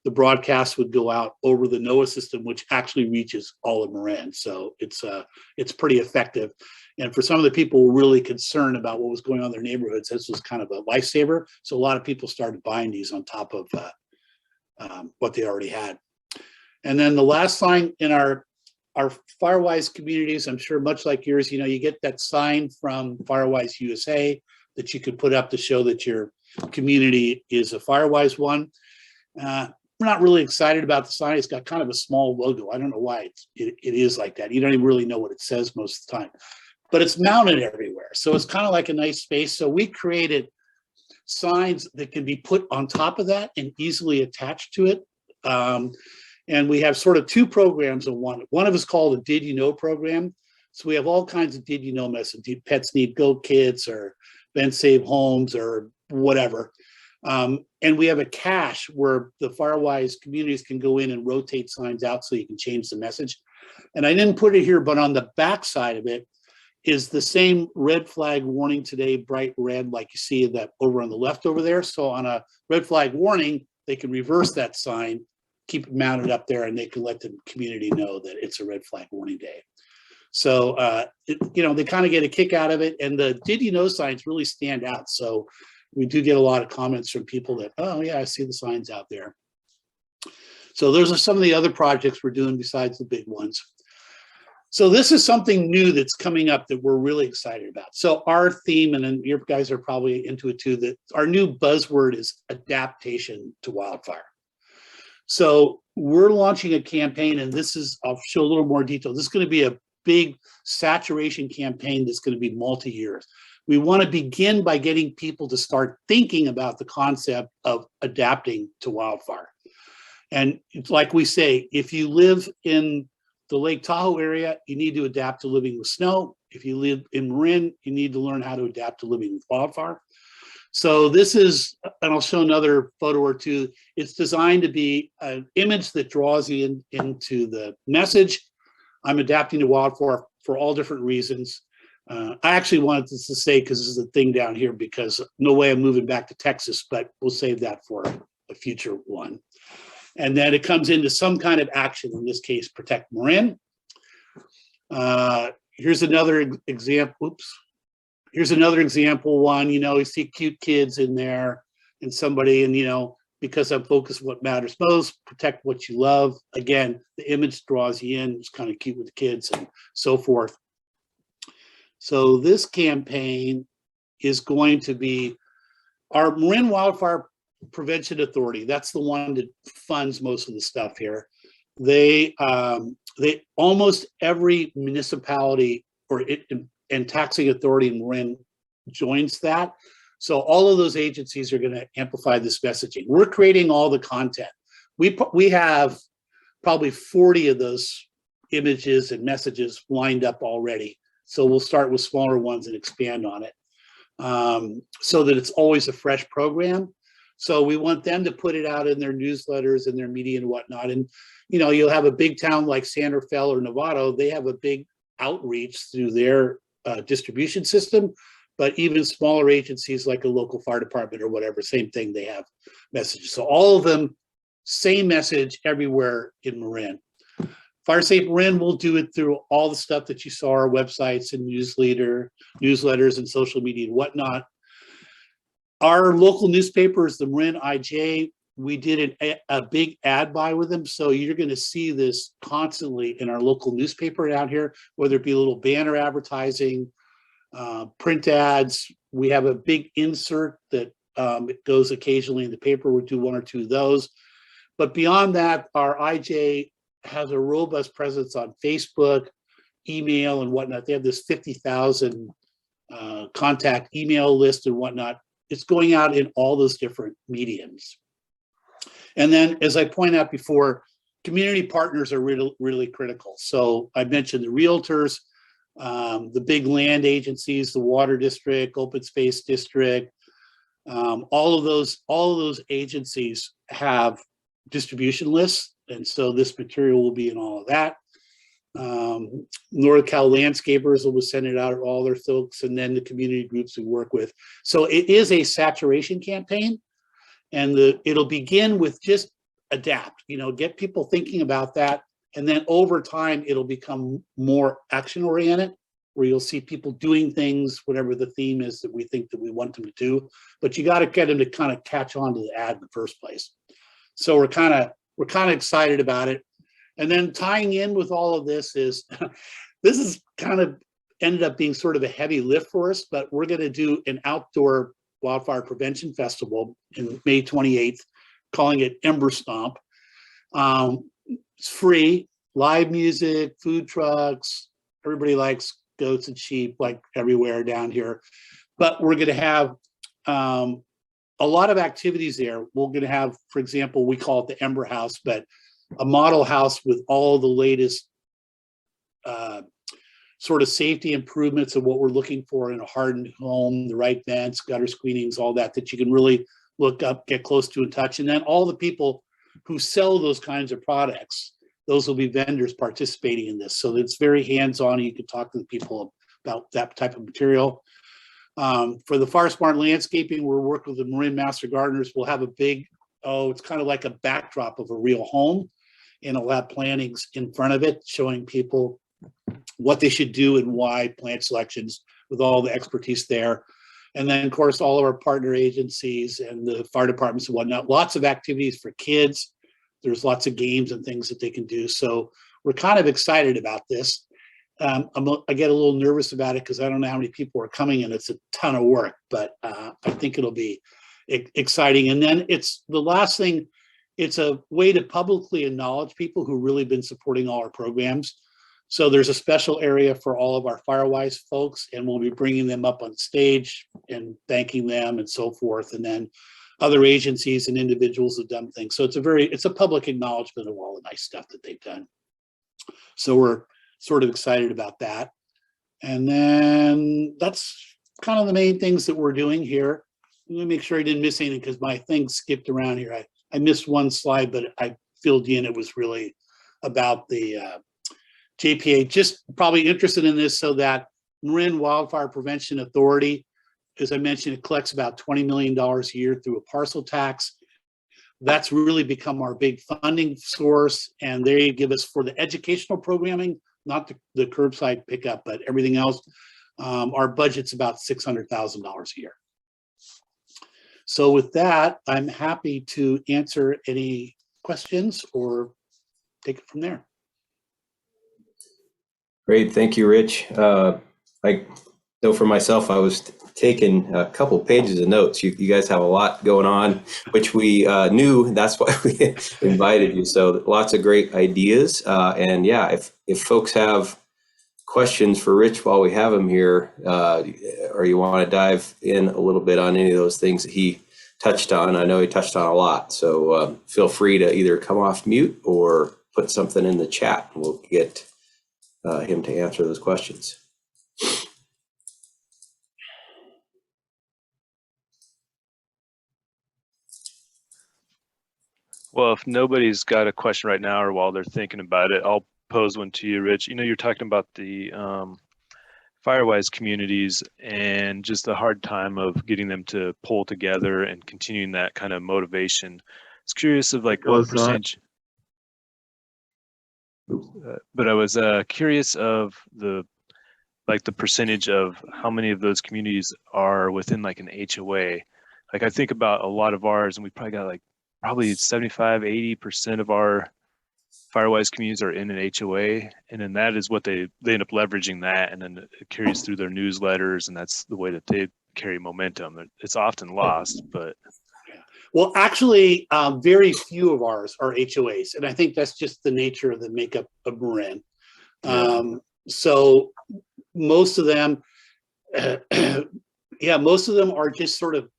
F: the broadcast would go out over the NOAA system, which actually reaches all of Marin. So it's pretty effective. And for some of the people who were really concerned about what was going on in their neighborhoods, this was kind of a lifesaver. So a lot of people started buying these on top of what they already had. And then the last sign in our Firewise communities, I'm sure much like yours, you know, you get that sign from Firewise USA that you could put up to show that your community is a Firewise one. We're not really excited about the sign. It's got kind of a small logo. I don't know why it is like that. You don't even really know what it says most of the time, but it's mounted everywhere. So it's kind of like a nice space. So we created signs that can be put on top of that and easily attached to it. And we have sort of two programs in one. One of us called a Did You Know program. So we have all kinds of Did You Know messages. Pets Need Goat Kits, or Ben Save Homes, or whatever. And we have a cache where the Firewise communities can go in and rotate signs out so you can change the message. And I didn't put it here, but on the back side of it is the same red flag warning today, bright red, like you see that over on the left over there. So on a red flag warning, they can reverse that sign, keep it mounted up there, and they can let the community know that it's a red flag warning day. So, you know, they kind of get a kick out of it, and the Did You Know signs really stand out. So we do get a lot of comments from people that, oh yeah, I see the signs out there. So those are some of the other projects we're doing besides the big ones. So this is something new that's coming up that we're really excited about. So our theme, and then your guys are probably into it too, that our new buzzword is adaptation to wildfire. So we're launching a campaign, and this is, I'll show a little more detail. This is going to be a big saturation campaign that's going to be multi-years. We want to begin by getting people to start thinking about the concept of adapting to wildfire. And like we say, if you live in the Lake Tahoe area, you need to adapt to living with snow. If you live in Marin, you need to learn how to adapt to living with wildfire. So this is, and I'll show another photo or two. It's designed to be an image that draws you into the message. I'm adapting to wildfire for all different reasons. I actually wanted to say, because this is the thing down here, because no way I'm moving back to Texas, but we'll save that for a future one. And then it comes into some kind of action, in this case, protect Marin. Here's another example. Oops. Here's another example one. You know, you see cute kids in there and somebody, and, you know, because I'm focused on what matters most, protect what you love. Again, the image draws you in. It's kind of cute with the kids and so forth. So this campaign is going to be our Marin Wildfire Prevention Authority. That's the one that funds most of the stuff here. They almost every municipality and taxing authority in Marin joins that. So all of those agencies are going to amplify this messaging. We're creating all the content. We have probably 40 of those images and messages lined up already. So we'll start with smaller ones and expand on it, so that it's always a fresh program. So we want them to put it out in their newsletters and their media and whatnot. And, you know, you'll have a big town like San Rafael or Novato, they have a big outreach through their distribution system, but even smaller agencies like a local fire department or whatever, same thing, they have messages. So all of them, same message everywhere in Marin. Fire Safe Marin will do it through all the stuff that you saw, our websites and newsletters and social media and whatnot. Our local newspapers, the Marin IJ, we did a big ad buy with them. So you're going to see this constantly in our local newspaper down here, whether it be a little banner advertising, print ads. We have a big insert that it goes occasionally in the paper. We'll do one or two of those. But beyond that, our IJ has a robust presence on Facebook, email, and whatnot. They have this 50,000 contact email list and whatnot. It's going out in all those different mediums. And then, as I pointed out before, community partners are really, really critical. So I mentioned the realtors, the big land agencies, the water district, open space district, all of those agencies have distribution lists. And so this material will be in all of that. NorCal landscapers will send it out to all their folks, and then the community groups we work with. So it is a saturation campaign, and it'll begin with just adapt, you know, get people thinking about that. And then over time, it'll become more action oriented, where you'll see people doing things, whatever the theme is that we think that we want them to do. But you got to get them to kind of catch on to the ad in the first place. So we're kind of excited about it. And then tying in with all of this is, this is kind of ended up being sort of a heavy lift for us, but we're going to do an outdoor wildfire prevention festival in May 28th, calling it Ember Stomp. It's free, live music, food trucks. Everybody likes goats and sheep, like everywhere down here. But we're going to have a lot of activities there. We're going to have, for example, we call it the Ember House, but a model house with all the latest sort of safety improvements of what we're looking for in a hardened home, the right vents, gutter screenings, all that you can really look up, get close to and touch. And then all the people who sell those kinds of products, those will be vendors participating in this. So it's very hands-on. You can talk to the people about that type of material. For the Fire Smart Landscaping, we're working with the Marin Master Gardeners. We'll have a big, it's kind of like a backdrop of a real home, and it'll have plantings in front of it showing people what they should do and why, plant selections with all the expertise there. And then, of course, all of our partner agencies and the fire departments and whatnot, lots of activities for kids. There's lots of games and things that they can do. So we're kind of excited about this. I get a little nervous about it because I don't know how many people are coming, and it's a ton of work, but I think it'll be exciting. And then it's the last thing, it's a way to publicly acknowledge people who really been supporting all our programs. So there's a special area for all of our Firewise folks, and we'll be bringing them up on stage and thanking them and so forth. And then other agencies and individuals have done things. So it's a public acknowledgement of all the nice stuff that they've done. So we're sort of excited about that. And then that's kind of the main things that we're doing here. Let me make sure I didn't miss anything because my thing skipped around here. I missed one slide, but I filled in. It was really about the JPA. Just probably interested in this so that Marin Wildfire Prevention Authority, as I mentioned, it collects about $20 million a year through a parcel tax. That's really become our big funding source, and they give us for the educational programming, not the curbside pickup, but everything else. Our budget's about $600,000 a year. So with that, I'm happy to answer any questions or take it from there.
A: Great, thank you, Rich. I know for myself, I was taking a couple pages of notes. You guys have a lot going on, which we knew. That's why we invited you. So lots of great ideas. And yeah, if folks have questions for Rich while we have him here, or you want to dive in a little bit on any of those things that he touched on, I know he touched on a lot. So feel free to either come off mute or put something in the chat, and we'll get him to answer those questions.
C: Well, if nobody's got a question right now or while they're thinking about it, I'll pose one to you, Rich. You're talking about the Firewise communities and just the hard time of getting them to pull together and continuing that kind of motivation. I was curious of like what percentage. But I was curious of the percentage of how many of those communities are within like an HOA. Like I think about a lot of ours, and we probably got like probably 75, 80% of our Firewise communities are in an HOA, and then that is what they end up leveraging that, and then it carries through their newsletters, and that's the way that they carry momentum. It's often lost, but.
F: Well, actually, very few of ours are HOAs, and I think that's just the nature of the makeup of Marin. So most of them, most of them are just sort of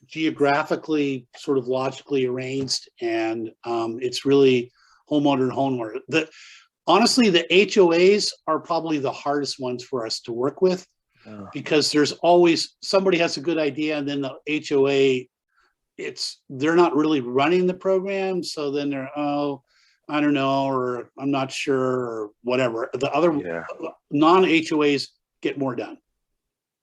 F: geographically, sort of logically arranged, and it's really homeowner to homeowner. Honestly, the HOAs are probably the hardest ones for us to work with, because there's always somebody has a good idea, and then the HOA, they're not really running the program, so then they're I don't know, or I'm not sure, or whatever. The other non-HOAs get more done.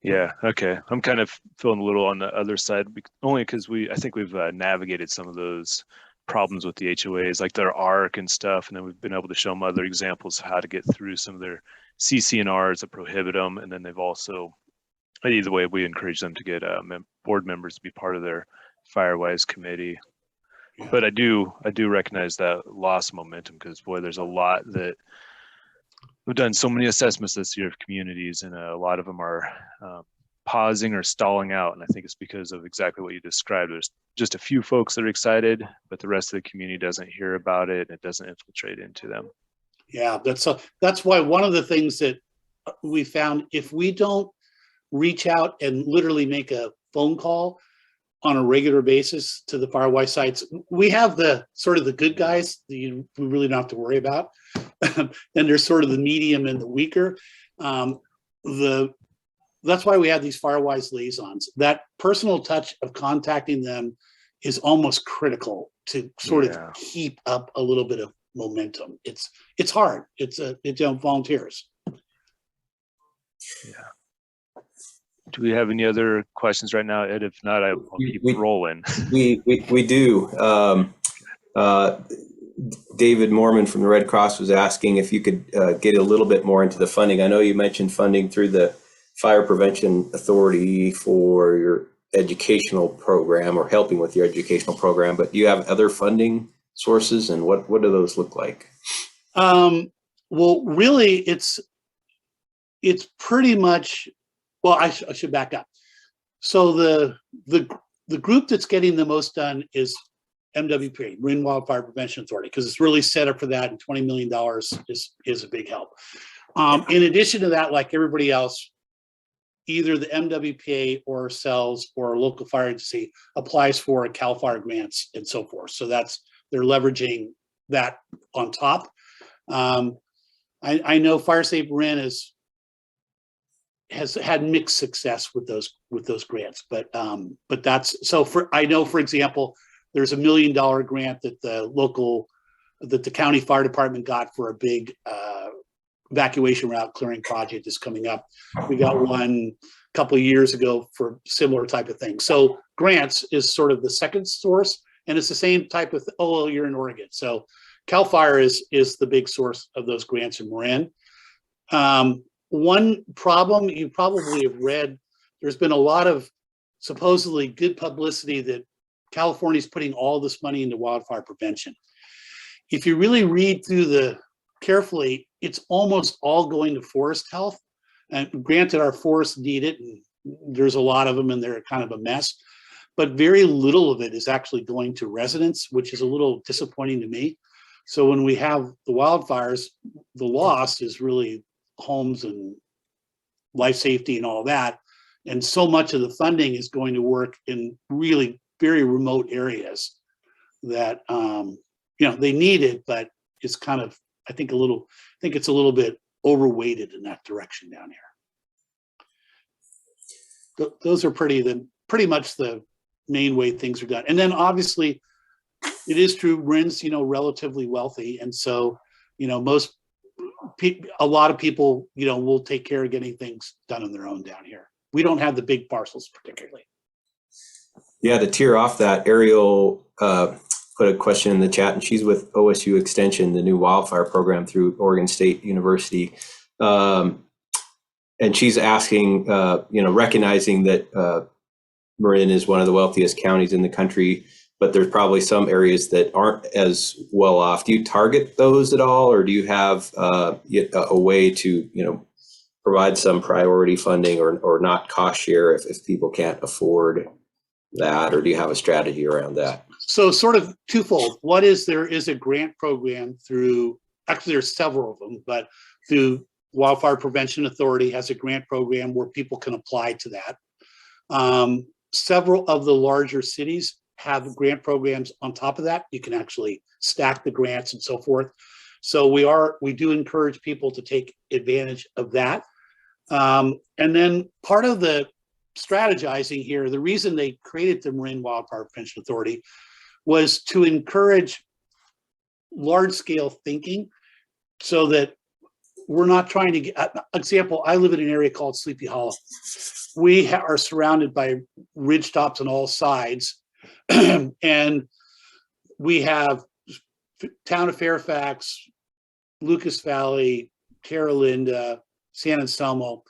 C: Yeah. Okay. I'm kind of feeling a little on the other side, only because I think we've navigated some of those problems with the HOAs, like their ARC and stuff, and then we've been able to show them other examples of how to get through some of their CC&Rs that prohibit them, and then they've also, either way, we encourage them to get board members to be part of their Firewise committee. Yeah. But I do recognize that lost momentum, because boy, there's a lot that we've done so many assessments this year of communities, and a lot of them are pausing or stalling out, and I think it's because of exactly what you described. There's just a few folks that are excited, but the rest of the community doesn't hear about it, and it doesn't infiltrate into them.
F: Yeah, that's why one of the things that we found, if we don't reach out and literally make a phone call on a regular basis to the Firewise sites, we have the sort of the good guys that we really don't have to worry about. And there's sort of the medium and the weaker. That's why we have these Firewise liaisons. That personal touch of contacting them is almost critical to sort of keep up a little bit of momentum. It's hard. It's volunteers.
C: Yeah. Do we have any other questions right now, Ed? If not, I'll keep rolling.
A: We do. David Mormon from the Red Cross was asking if you could get a little bit more into the funding. I know you mentioned funding through the Fire Prevention Authority for your educational program, or helping with your educational program, but do you have other funding sources, and what do those look like?
F: Well, really, it's pretty much, well, I should back up. So the group that's getting the most done is MWPA, Marin Wildfire Prevention Authority, because it's really set up for that, and $20 million is a big help. In addition to that, like everybody else, either the MWPA or ourselves or a local fire agency applies for CAL FIRE grants and so forth. So they're leveraging that on top. I know Fire Safe Marin has had mixed success with those grants, but that's so. I know, for example, there's $1 million grant that the county fire department got for a big evacuation route clearing project is coming up. We got one a couple of years ago for similar type of thing. So grants is sort of the second source, and it's the same type of, oh, you're in Oregon. So CAL FIRE is the big source of those grants in Marin. One problem you probably have read, there's been a lot of supposedly good publicity that California's putting all this money into wildfire prevention. If you really read through carefully, it's almost all going to forest health. And granted, our forests need it, and there's a lot of them, and they're kind of a mess. But very little of it is actually going to residents, which is a little disappointing to me. So when we have the wildfires, the loss is really homes and life safety and all that. And so much of the funding is going to work in really very remote areas that, they need it, but it's kind of, I think it's a little bit overweighted in that direction down here. Those are pretty much the main way things are done. And then obviously it is true. Marin's, relatively wealthy. And so, a lot of people, will take care of getting things done on their own down here. We don't have the big parcels particularly.
A: Yeah, to tear off that, Ariel put a question in the chat, and she's with OSU Extension, the new wildfire program through Oregon State University. And she's asking, recognizing that Marin is one of the wealthiest counties in the country, but there's probably some areas that aren't as well off. Do you target those at all, or do you have a way to, provide some priority funding or not cost share if people can't afford that, or do you have a strategy around that?
F: So sort of twofold. One is there is a grant program through, actually there's several of them, but through Wildfire Prevention Authority has a grant program where people can apply to that. Several of the larger cities have grant programs on top of that. You can actually stack the grants and so forth. So we do encourage people to take advantage of that. And then part of the strategizing here, the reason they created the Marin Wildfire Prevention Authority was to encourage large scale thinking so that we're not trying to get, example, I live in an area called Sleepy Hollow. We are surrounded by ridge tops on all sides. And we have town of Fairfax, Lucas Valley, Terra Linda, San Anselmo,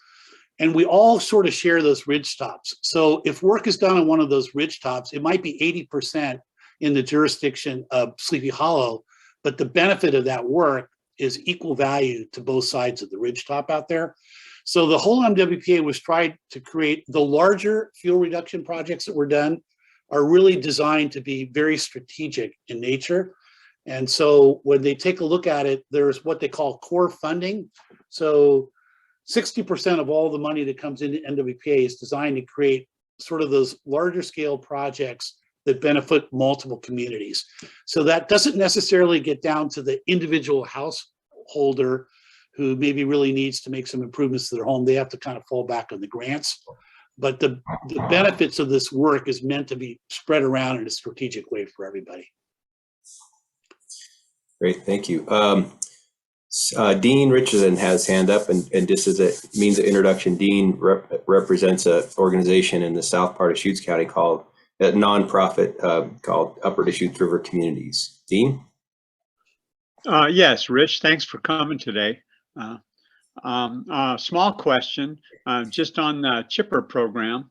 F: and we all sort of share those ridge tops. So if work is done on one of those ridge tops, it might be 80% in the jurisdiction of Sleepy Hollow, but the benefit of that work is equal value to both sides of the ridge top out there. So the whole MWPA was tried to create the larger fuel reduction projects that were done are really designed to be very strategic in nature. And so when they take a look at it, there's what they call core funding. So 60% of all the money that comes into NWPA is designed to create sort of those larger scale projects that benefit multiple communities. So that doesn't necessarily get down to the individual householder who maybe really needs to make some improvements to their home. They have to kind of fall back on the grants. But the benefits of this work is meant to be spread around in a strategic way for everybody.
A: Great, thank you. Dean Richardson has hand up, and just as a means of introduction, Dean represents an organization in the south part of Deschutes County called a nonprofit called Upper Deschutes River Communities. Dean?
D: Yes, Rich, thanks for coming today. Small question, just on the chipper program.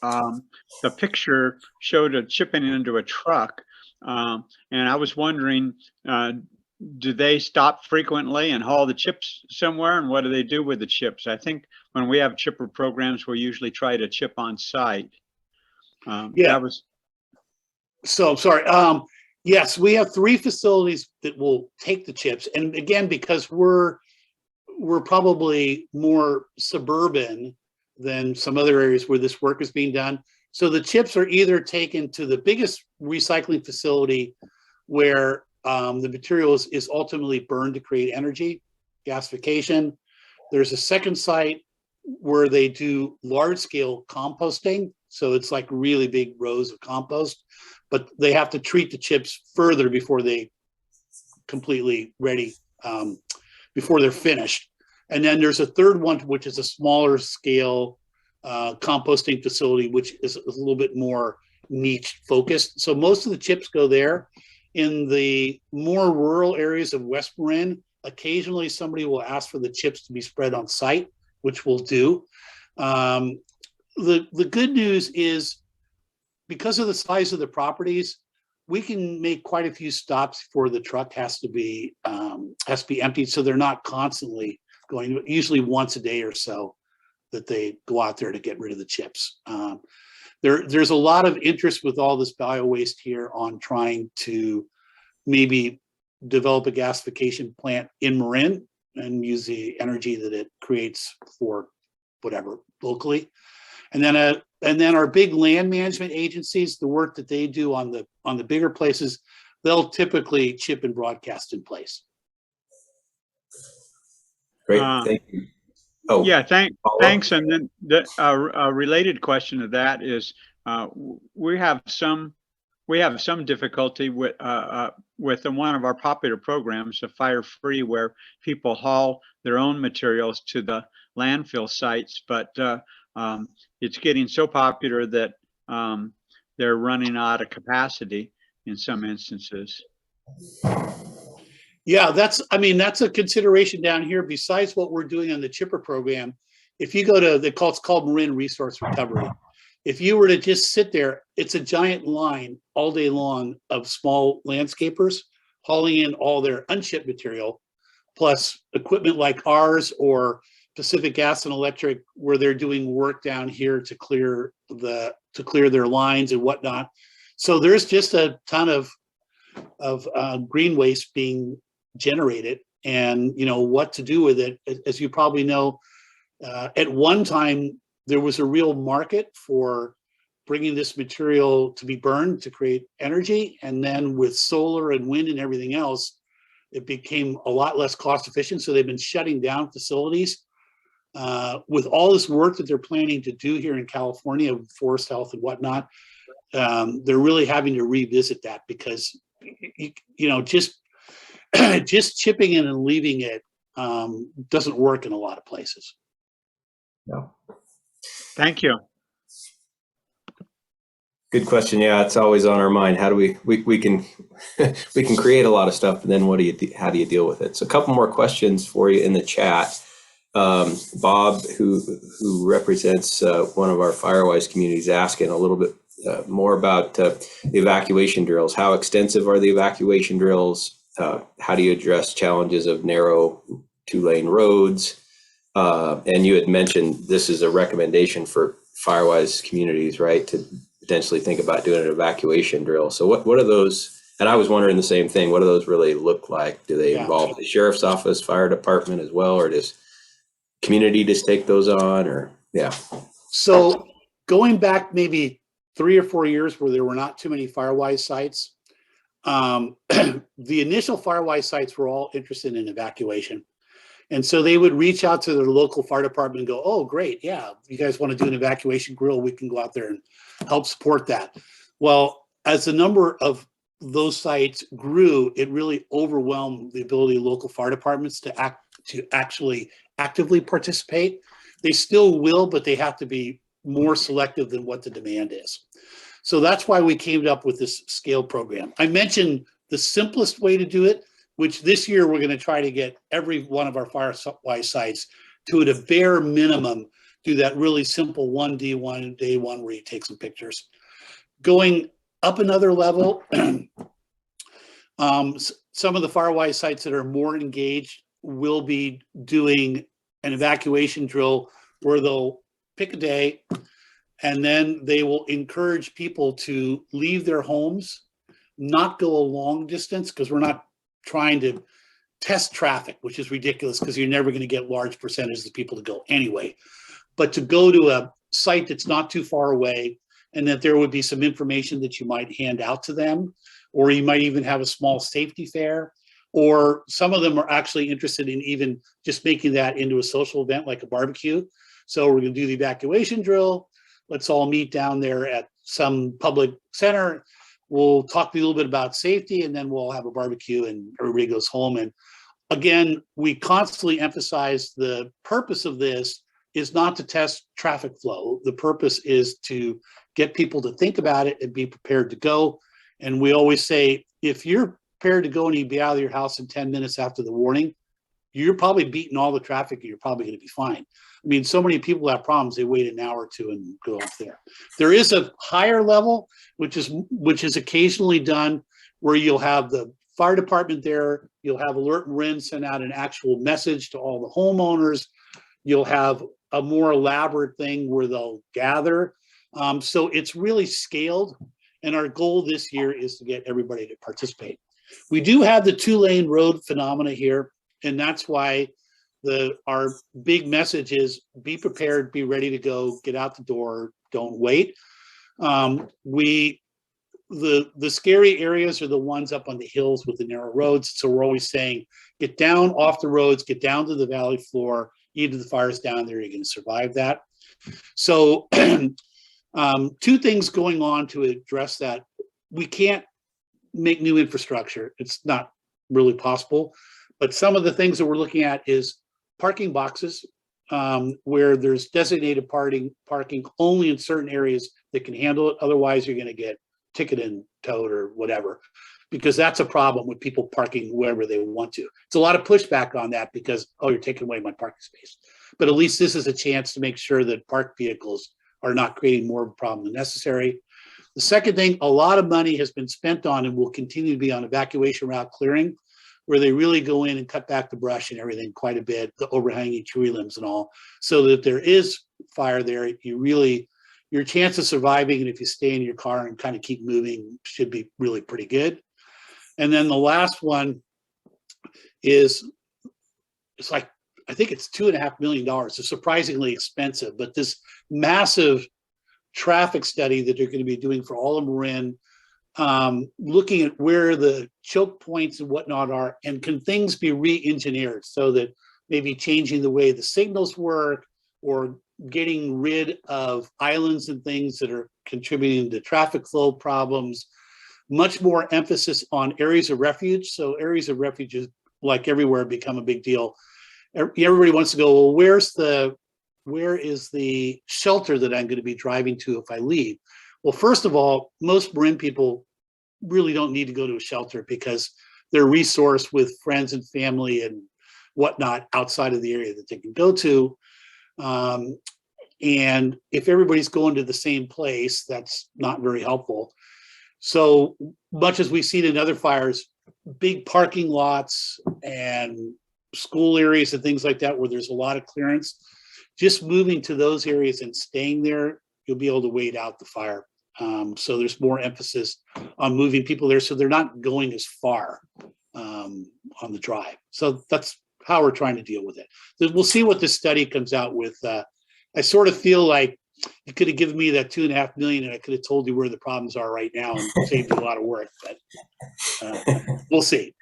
D: The picture showed a chipping into a truck, and I was wondering, do they stop frequently and haul the chips somewhere, and what do they do with the chips? I think when we have chipper programs, we usually try to chip on site.
F: Yeah.
D: That was.
F: So sorry. Yes, we have 3 facilities that will take the chips, and again, because we're probably more suburban than some other areas where this work is being done. So the chips are either taken to the biggest recycling facility where the material is ultimately burned to create energy, gasification. There's a second site where they do large scale composting. So it's like really big rows of compost, but they have to treat the chips further before they completely ready, before they're finished. And then there's a third one, which is a smaller scale composting facility, which is a little bit more niche focused. So most of the chips go there. In the more rural areas of West Marin, occasionally somebody will ask for the chips to be spread on site, which we'll do. The good news is because of the size of the properties, we can make quite a few stops before the truck has to be emptied. So they're not constantly going, usually once a day or so that they go out there to get rid of the chips. There's a lot of interest with all this bio waste here on trying to maybe develop a gasification plant in Marin and use the energy that it creates for whatever locally. And then our big land management agencies, the work that they do on the bigger places, they'll typically chip and broadcast in place.
A: Great, thank you. Oh,
D: yeah, thanks. And then a related question to that is, we have some we have some difficulty with one of our popular programs, the Fire Free, where people haul their own materials to the landfill sites, but it's getting so popular that they're running out of capacity in some instances.
F: Yeah, that's a consideration down here. Besides what we're doing on the chipper program, if you go to it's called Marin Resource Recovery. If you were to just sit there, it's a giant line all day long of small landscapers hauling in all their unshipped material, plus equipment like ours or Pacific Gas and Electric, where they're doing work down here to clear their lines and whatnot. So there's just a ton of green waste being generated, and what to do with it. As you probably know, at one time there was a real market for bringing this material to be burned to create energy, and then with solar and wind and everything else, it became a lot less cost efficient. So they've been shutting down facilities. With all this work that they're planning to do here in California, forest health and whatnot, they're really having to revisit that, because just chipping in and leaving it doesn't work in a lot of places.
A: No.
D: Thank you.
A: Good question. Yeah, it's always on our mind. How do we can we can create a lot of stuff, and then how do you deal with it? So a couple more questions for you in the chat. Bob, who represents one of our Firewise communities, asking a little bit more about the evacuation drills. How extensive are the evacuation drills? How do you address challenges of narrow 2-lane roads? And you had mentioned this is a recommendation for Firewise communities, right, to potentially think about doing an evacuation drill. So what are those? And I was wondering the same thing. What do those really look like? Do they involve the sheriff's office, fire department as well, or does community just take those on? Or
F: So going back maybe 3 or 4 years where there were not too many Firewise sites, the initial Firewise sites were all interested in evacuation. And so they would reach out to their local fire department and go, oh, great. Yeah, you guys want to do an evacuation drill? We can go out there and help support that. Well, as the number of those sites grew, it really overwhelmed the ability of local fire departments to actually actively participate. They still will, but they have to be more selective than what the demand is. So that's why we came up with this scale program. I mentioned the simplest way to do it, which this year we're going to try to get every one of our Firewise sites to, at a bare minimum, do that really simple 1D, day one, where you take some pictures. Going up another level, some of the Firewise sites that are more engaged will be doing an evacuation drill where they'll pick a day, and then they will encourage people to leave their homes, not go a long distance, because we're not trying to test traffic, which is ridiculous because you're never going to get large percentages of people to go anyway, but to go to a site that's not too far away, and that there would be some information that you might hand out to them, or you might even have a small safety fair, or some of them are actually interested in even just making that into a social event like a barbecue. So we're going to do the evacuation drill. Let's all meet down there at some public center. We'll talk a little bit about safety, and then we'll have a barbecue and everybody goes home. And again, we constantly emphasize the purpose of this is not to test traffic flow. The purpose is to get people to think about it and be prepared to go. And we always say, if you're prepared to go and you'd be out of your house in 10 minutes after the warning, you're probably beating all the traffic and you're probably going to be fine. I mean, so many people have problems, they wait an hour or two and go up there. There is a higher level, which is occasionally done, where you'll have the fire department there, you'll have Alert Marin send out an actual message to all the homeowners, you'll have a more elaborate thing where they'll gather. So it's really scaled, and our goal this year is to get everybody to participate. We do have the 2-lane road phenomena here, and that's why our big message is be prepared, be ready to go, get out the door, don't wait. The scary areas are the ones up on the hills with the narrow roads. So we're always saying, get down off the roads, get down to the valley floor, even if the fire's down there, you're going to survive that. So 2 things going on to address that. we can't make new infrastructure. It's not really possible. But some of the things that we're looking at is parking boxes, where there's designated parking only in certain areas that can handle it. Otherwise, you're going to get ticketed and towed or whatever, because that's a problem with people parking wherever they want to. It's a lot of pushback on that because, oh, you're taking away my parking space. But at least this is a chance to make sure that parked vehicles are not creating more of a problem than necessary. The second thing, a lot of money has been spent on and will continue to be on evacuation route clearing, where they really go in and cut back the brush and everything quite a bit, the overhanging tree limbs and all, so that if there is fire there, your chance of surviving, and if you stay in your car and kind of keep moving, should be really pretty good. And then the last one is, it's like, I think it's $2.5 million. It's surprisingly expensive, but this massive traffic study that they're going to be doing for all of Marin, looking at where the choke points and whatnot are, and can things be re-engineered so that maybe changing the way the signals work, or getting rid of islands and things that are contributing to traffic flow problems. Much more emphasis on areas of refuge. So areas of refuge, is, like everywhere, become a big deal. Everybody wants to go, well, where is the shelter that I'm going to be driving to if I leave? Well, first of all, most Marin people really don't need to go to a shelter because they're resourced with friends and family and whatnot outside of the area that they can go to. And if everybody's going to the same place, that's not very helpful. So much as we've seen in other fires, big parking lots and school areas and things like that where there's a lot of clearance, just moving to those areas and staying there, you'll be able to wait out the fire. So there's more emphasis on moving people there so they're not going as far on the drive. So that's how we're trying to deal with it. We'll see what this study comes out with. I sort of feel like you could have given me that $2.5 million and I could have told you where the problems are right now and saved you a lot of work, but we'll see.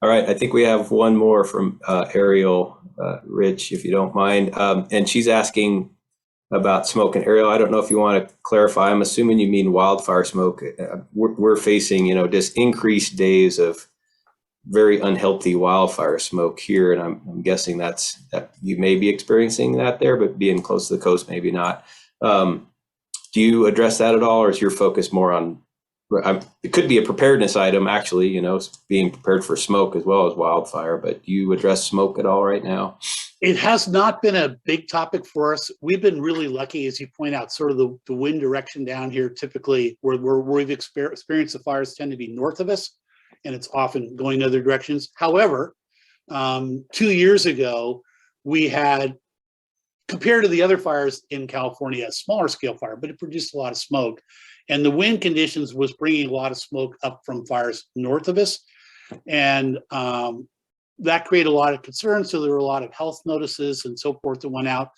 A: All right, I think we have one more from Ariel, Rich, if you don't mind. And she's asking about smoke. And Ariel, I don't know if you want to clarify. I'm assuming you mean wildfire smoke. We're facing, just increased days of very unhealthy wildfire smoke here, and I'm guessing that you may be experiencing that there, but being close to the coast, maybe not. Do you address that at all, or is your focus more on? It could be a preparedness item, actually, being prepared for smoke as well as wildfire. But do you address smoke at all right now?
F: It has not been a big topic for us. We've been really lucky, as you point out, sort of the wind direction down here, typically where we've experienced the fires tend to be north of us, and it's often going other directions. However, 2 years ago, we had, compared to the other fires in California, a smaller scale fire, but it produced a lot of smoke. And the wind conditions was bringing a lot of smoke up from fires north of us. And that created a lot of concern. So there were a lot of health notices and so forth that went out.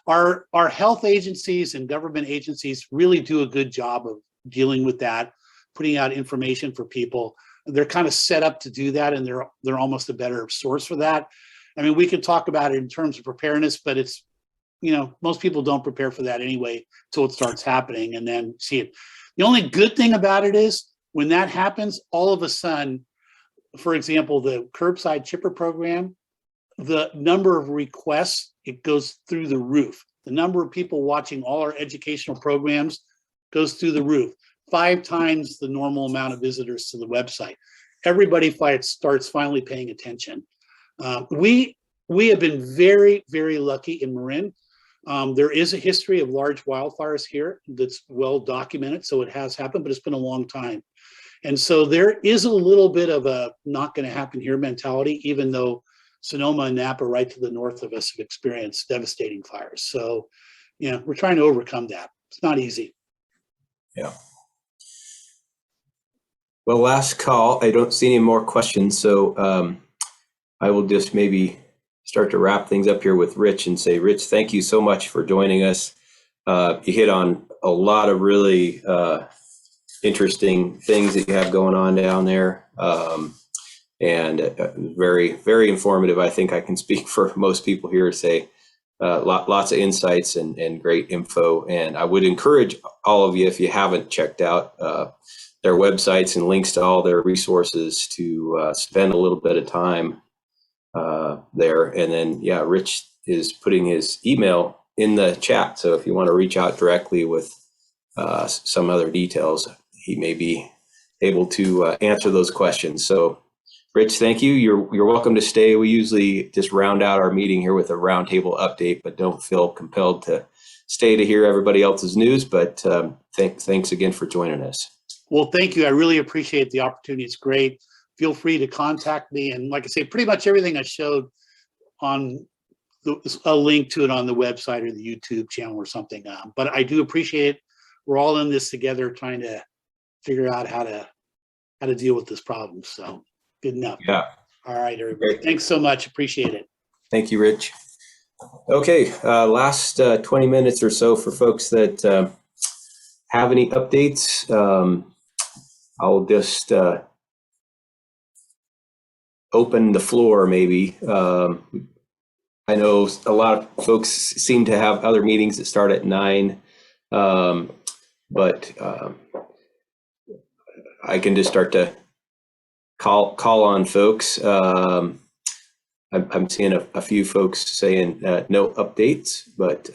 F: Our health agencies and government agencies really do a good job of dealing with that, putting out information for people. They're kind of set up to do that, and they're almost a better source for that. I mean, we could talk about it in terms of preparedness, but it's, most people don't prepare for that anyway until it starts happening and then see it. The only good thing about it is when that happens, all of a sudden, for example, the Curbside chipper program, the number of requests, it goes through the roof. The number of people watching all our educational programs goes through the roof. 5 times the normal amount of visitors to the website. Everybody starts finally paying attention. We have been very, very lucky in Marin. There is a history of large wildfires here that's well documented, so it has happened, but it's been a long time. And so there is a little bit of a not going to happen here mentality, even though Sonoma and Napa right to the north of us have experienced devastating fires. So, we're trying to overcome that. It's not easy.
A: Yeah. Well, last call. I don't see any more questions, so I will just maybe start to wrap things up here with Rich and say, Rich, thank you so much for joining us. You hit on a lot of really interesting things that you have going on down there, and very, very informative. I think I can speak for most people here to say lots of insights and great info. And I would encourage all of you, if you haven't checked out their websites and links to all their resources, to spend a little bit of time there. And then, yeah, Rich is putting his email in the chat. So if you want to reach out directly with some other details, he may be able to answer those questions. So Rich, thank you. You're welcome to stay. We usually just round out our meeting here with a roundtable update, but don't feel compelled to stay to hear everybody else's news. But thanks again for joining us.
F: Well, thank you. I really appreciate the opportunity. It's great. Feel free to contact me. And like I say, pretty much everything I showed on a link to it on the website or the YouTube channel or something. But I do appreciate it. We're all in this together, trying to figure out how to deal with this problem. So good enough.
A: Yeah.
F: All right, everybody. Thanks so much. Appreciate it.
A: Thank you, Rich. Okay, last 20 minutes or so for folks that have any updates. I'll just open the floor maybe. I know a lot of folks seem to have other meetings that start at 9, but I can just start to call on folks. I'm seeing a few folks saying no updates, but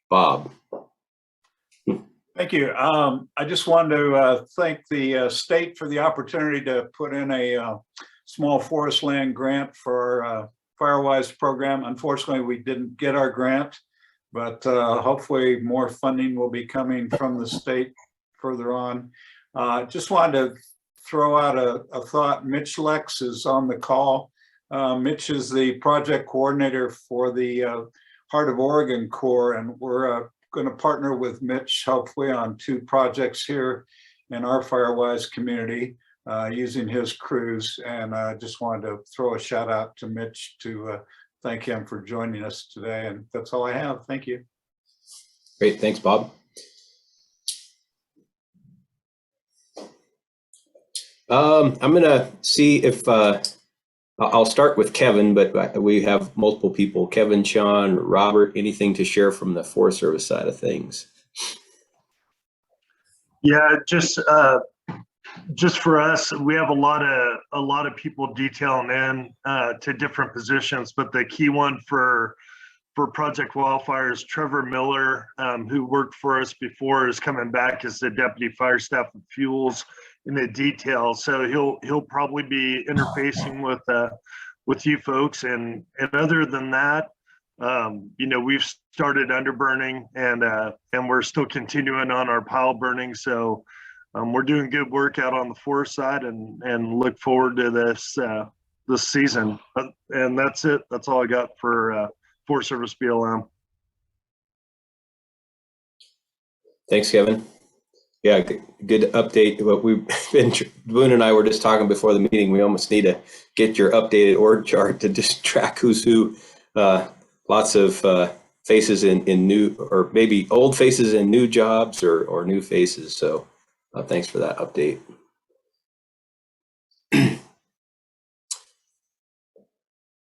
A: Bob.
G: Thank you. I just wanted to thank the state for the opportunity to put in a small forest land grant for our Firewise program. Unfortunately, we didn't get our grant, but hopefully more funding will be coming from the state further on. Just wanted to throw out a thought. Mitch Lex is on the call. Mitch is the project coordinator for the Heart of Oregon Corps, and we're going to partner with Mitch hopefully on 2 projects here in our Firewise community using his crews. And I just wanted to throw a shout out to Mitch to thank him for joining us today. And that's all I have. Thank you.
A: Great. Thanks, Bob. I'm going to see if I'll start with Kevin, but we have multiple people. Kevin, Sean, Robert, anything to share from the Forest Service side of things?
H: Yeah, just for us, we have a lot of people detailing in to different positions, but the key one for Project Wildfire is Trevor Miller, who worked for us before, is coming back as the Deputy Fire Staff of Fuels in the detail. So he'll probably be interfacing with you folks. And other than that, you know, we've started underburning and we're still continuing on our pile burning. So we're doing good work out on the forest side and look forward to this season. And that's it. That's all I got for Forest Service BLM.
A: Thanks, Kevin. Yeah, good update. But we've been, Boone and I were just talking before the meeting, we almost need to get your updated org chart to just track who's who. Lots of faces in new, or maybe old faces in new jobs or new faces. So thanks for that update.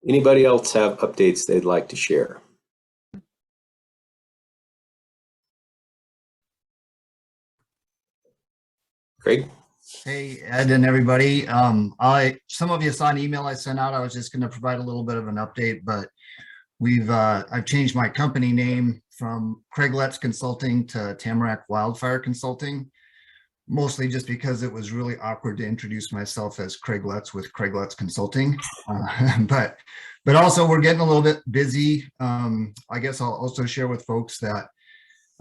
A: Anybody else have updates they'd like to share? Craig?
I: Hey, Ed and everybody. Some of you saw an email I sent out. I was just going to provide a little bit of an update, but I've changed my company name from Craig Letts Consulting to Tamarack Wildfire Consulting, mostly just because it was really awkward to introduce myself as Craig Letts with Craig Letts Consulting. But also we're getting a little bit busy. I guess I'll also share with folks that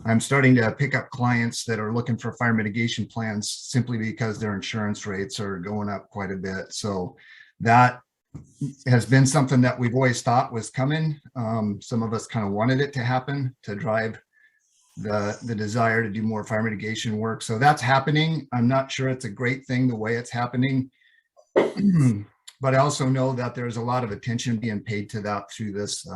I: I'm starting to pick up clients that are looking for fire mitigation plans simply because their insurance rates are going up quite a bit. So that has been something that we've always thought was coming. Some of us kind of wanted it to happen to drive the desire to do more fire mitigation work. So that's happening. I'm not sure it's a great thing the way it's happening, but I also know that there's a lot of attention being paid to that through this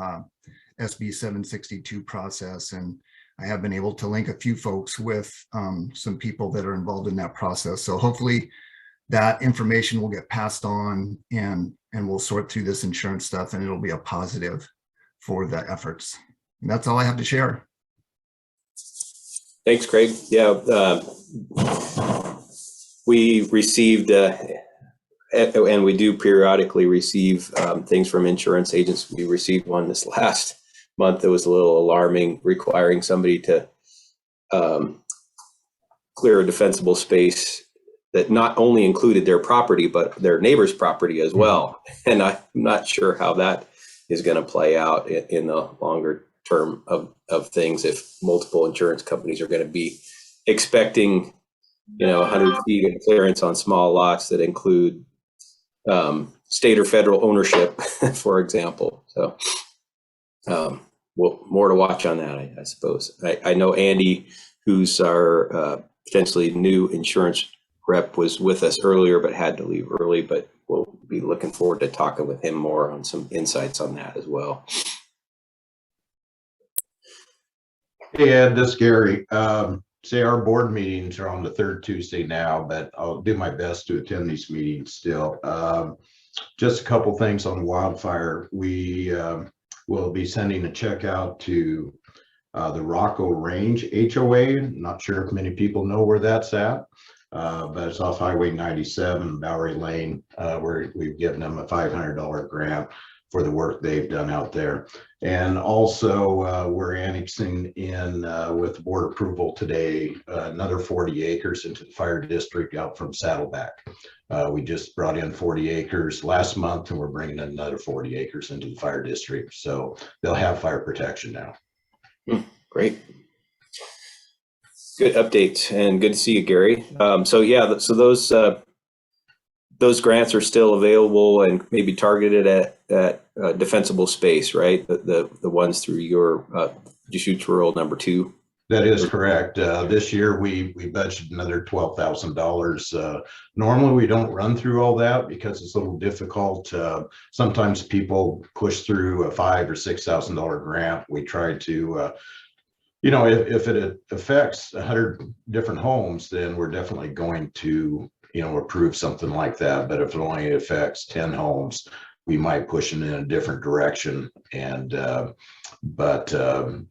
I: SB 762 process. And I have been able to link a few folks with some people that are involved in that process. So hopefully that information will get passed on and we'll sort through this insurance stuff and it'll be a positive for the efforts. And that's all I have to share.
A: Thanks, Craig. Yeah, we received, and we do periodically receive things from insurance agents. We received one this last month that was a little alarming, requiring somebody to clear a defensible space that not only included their property, but their neighbor's property as well. And I'm not sure how that is going to play out in the longer term of things, if multiple insurance companies are going to be expecting, 100 feet of clearance on small lots that include state or federal ownership, for example. So well, more to watch on that, I suppose. I know Andy, who's our potentially new insurance rep, was with us earlier but had to leave early, but we'll be looking forward to talking with him more on some insights on that as well.
J: Hey Ed, this is Gary. Say our board meetings are on the third Tuesday now, but I'll do my best to attend these meetings still. Just a couple things on Wildfire. We will be sending a check out to the Rocco Range HOA. Not sure if many people know where that's at, but it's off Highway 97, Bowery Lane, where we've given them a $500 grant for the work they've done out there. And also we're annexing in with board approval today, another 40 acres into the fire district out from Saddleback. We just brought in 40 acres last month, and we're bringing another 40 acres into the fire district. So they'll have fire protection now.
A: Great. Good update, and good to see you, Gary. So yeah, so those grants are still available and maybe targeted at defensible space, right? The ones through your Deschutes Rural number 2.
J: That is correct. This year we budgeted another $12,000. Normally we don't run through all that because it's a little difficult. Sometimes people push through a $5,000 or $6,000 grant. We try to, if it affects 100 different homes, then we're definitely going to approve something like that. But if it only affects 10 homes, we might push it in a different direction. And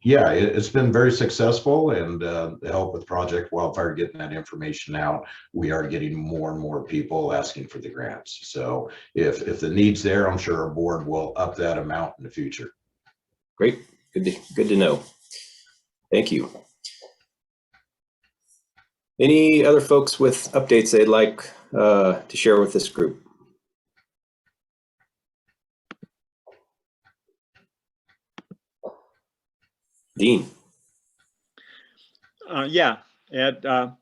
J: yeah, it's been very successful, and the help with Project Wildfire getting that information out, we are getting more and more people asking for the grants. So if the need's there, I'm sure our board will up that amount in the future.
A: Great, good to know. Thank you. Any other folks with updates they'd like to share with this group? Dean.
D: Yeah, Ed, it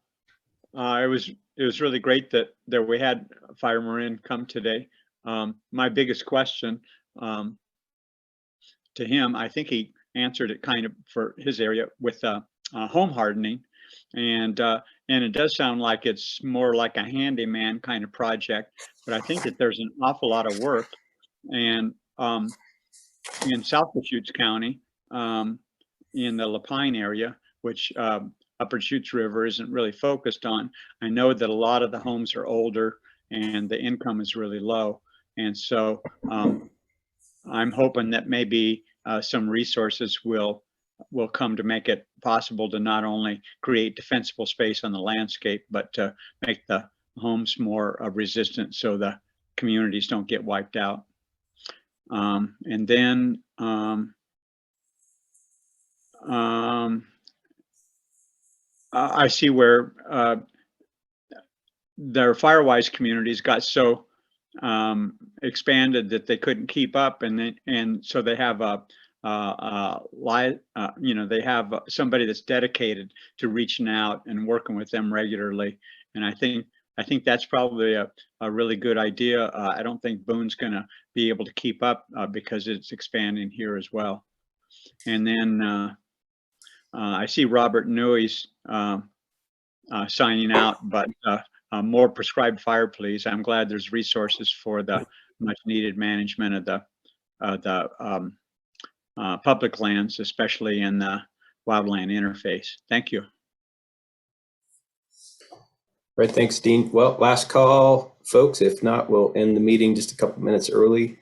D: was really great that we had Fire Marin come today. My biggest question to him, I think he answered it kind of for his area with home hardening, and it does sound like it's more like a handyman kind of project, but I think that there's an awful lot of work. And in South Deschutes County, in the Lapine area, which Upper Deschutes River isn't really focused on, I know that a lot of the homes are older and the income is really low. And so I'm hoping that maybe some resources will come to make it possible to not only create defensible space on the landscape, but to make the homes more resistant so the communities don't get wiped out. And then I see where their Firewise communities got so expanded that they couldn't keep up, and so they have they have somebody that's dedicated to reaching out and working with them regularly. And I think that's probably a really good idea. I don't think Boone's going to be able to keep up because it's expanding here as well. And then I see Robert Newey's signing out, but more prescribed fire, please. I'm glad there's resources for the much needed management of the public lands, especially in the wildland interface. Thank you.
A: Right, thanks, Dean. Well, last call, folks. If not, we'll end the meeting just a couple minutes early.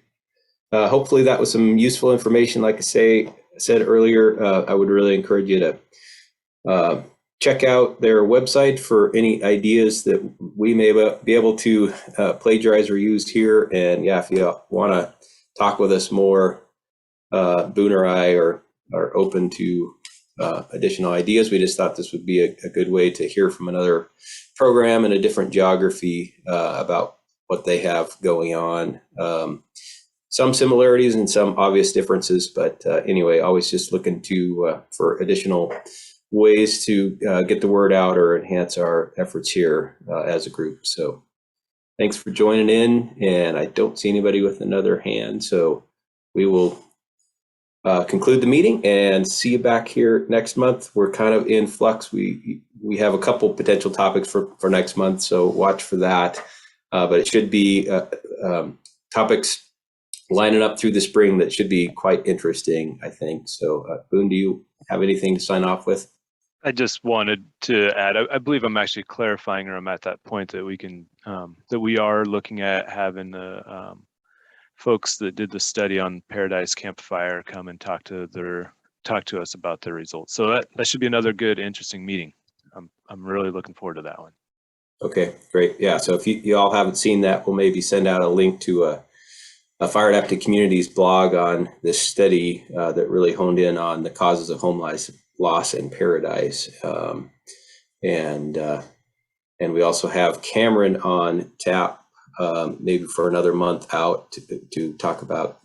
A: hopefully that was some useful information. Like I said earlier, I would really encourage you to check out their website for any ideas that we may be able to plagiarize or use here. And yeah, if you want to talk with us more, Boone or I are open to additional ideas. We just thought this would be a good way to hear from another program in a different geography about what they have going on. Some similarities and some obvious differences, but anyway, always just looking for additional ways to get the word out or enhance our efforts here as a group. So thanks for joining in, and I don't see anybody with another hand, so we will conclude the meeting and see you back here next month. We're kind of in flux. We have a couple potential topics for next month, so watch for that. But it should be topics lining up through the spring that should be quite interesting, I think. So Boone, do you have anything to sign off with?
C: I just wanted to add, I believe I'm actually clarifying, or I'm at that point that we can, that we are looking at having the folks that did the study on Paradise Campfire come and talk to us about their results. So that should be another good, interesting meeting. I'm really looking forward to that one.
A: Okay, great. Yeah, so if you all haven't seen that, we'll maybe send out a link to a Fire Adapted Communities blog on this study that really honed in on the causes of home loss in Paradise. And we also have Cameron on tap maybe for another month out to talk about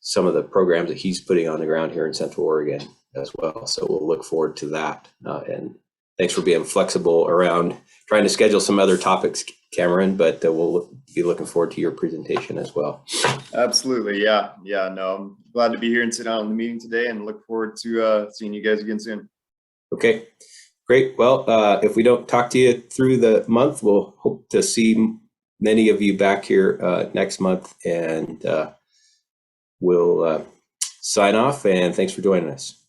A: some of the programs that he's putting on the ground here in Central Oregon as well. So we'll look forward to that. And thanks for being flexible around trying to schedule some other topics, Cameron, but we'll be looking forward to your presentation as well.
K: Absolutely. Yeah. No, I'm glad to be here and sit down on the meeting today, and look forward to seeing you guys again soon.
A: Okay, great. Well, if we don't talk to you through the month, we'll hope to see many of you back here next month, and we'll sign off, and thanks for joining us.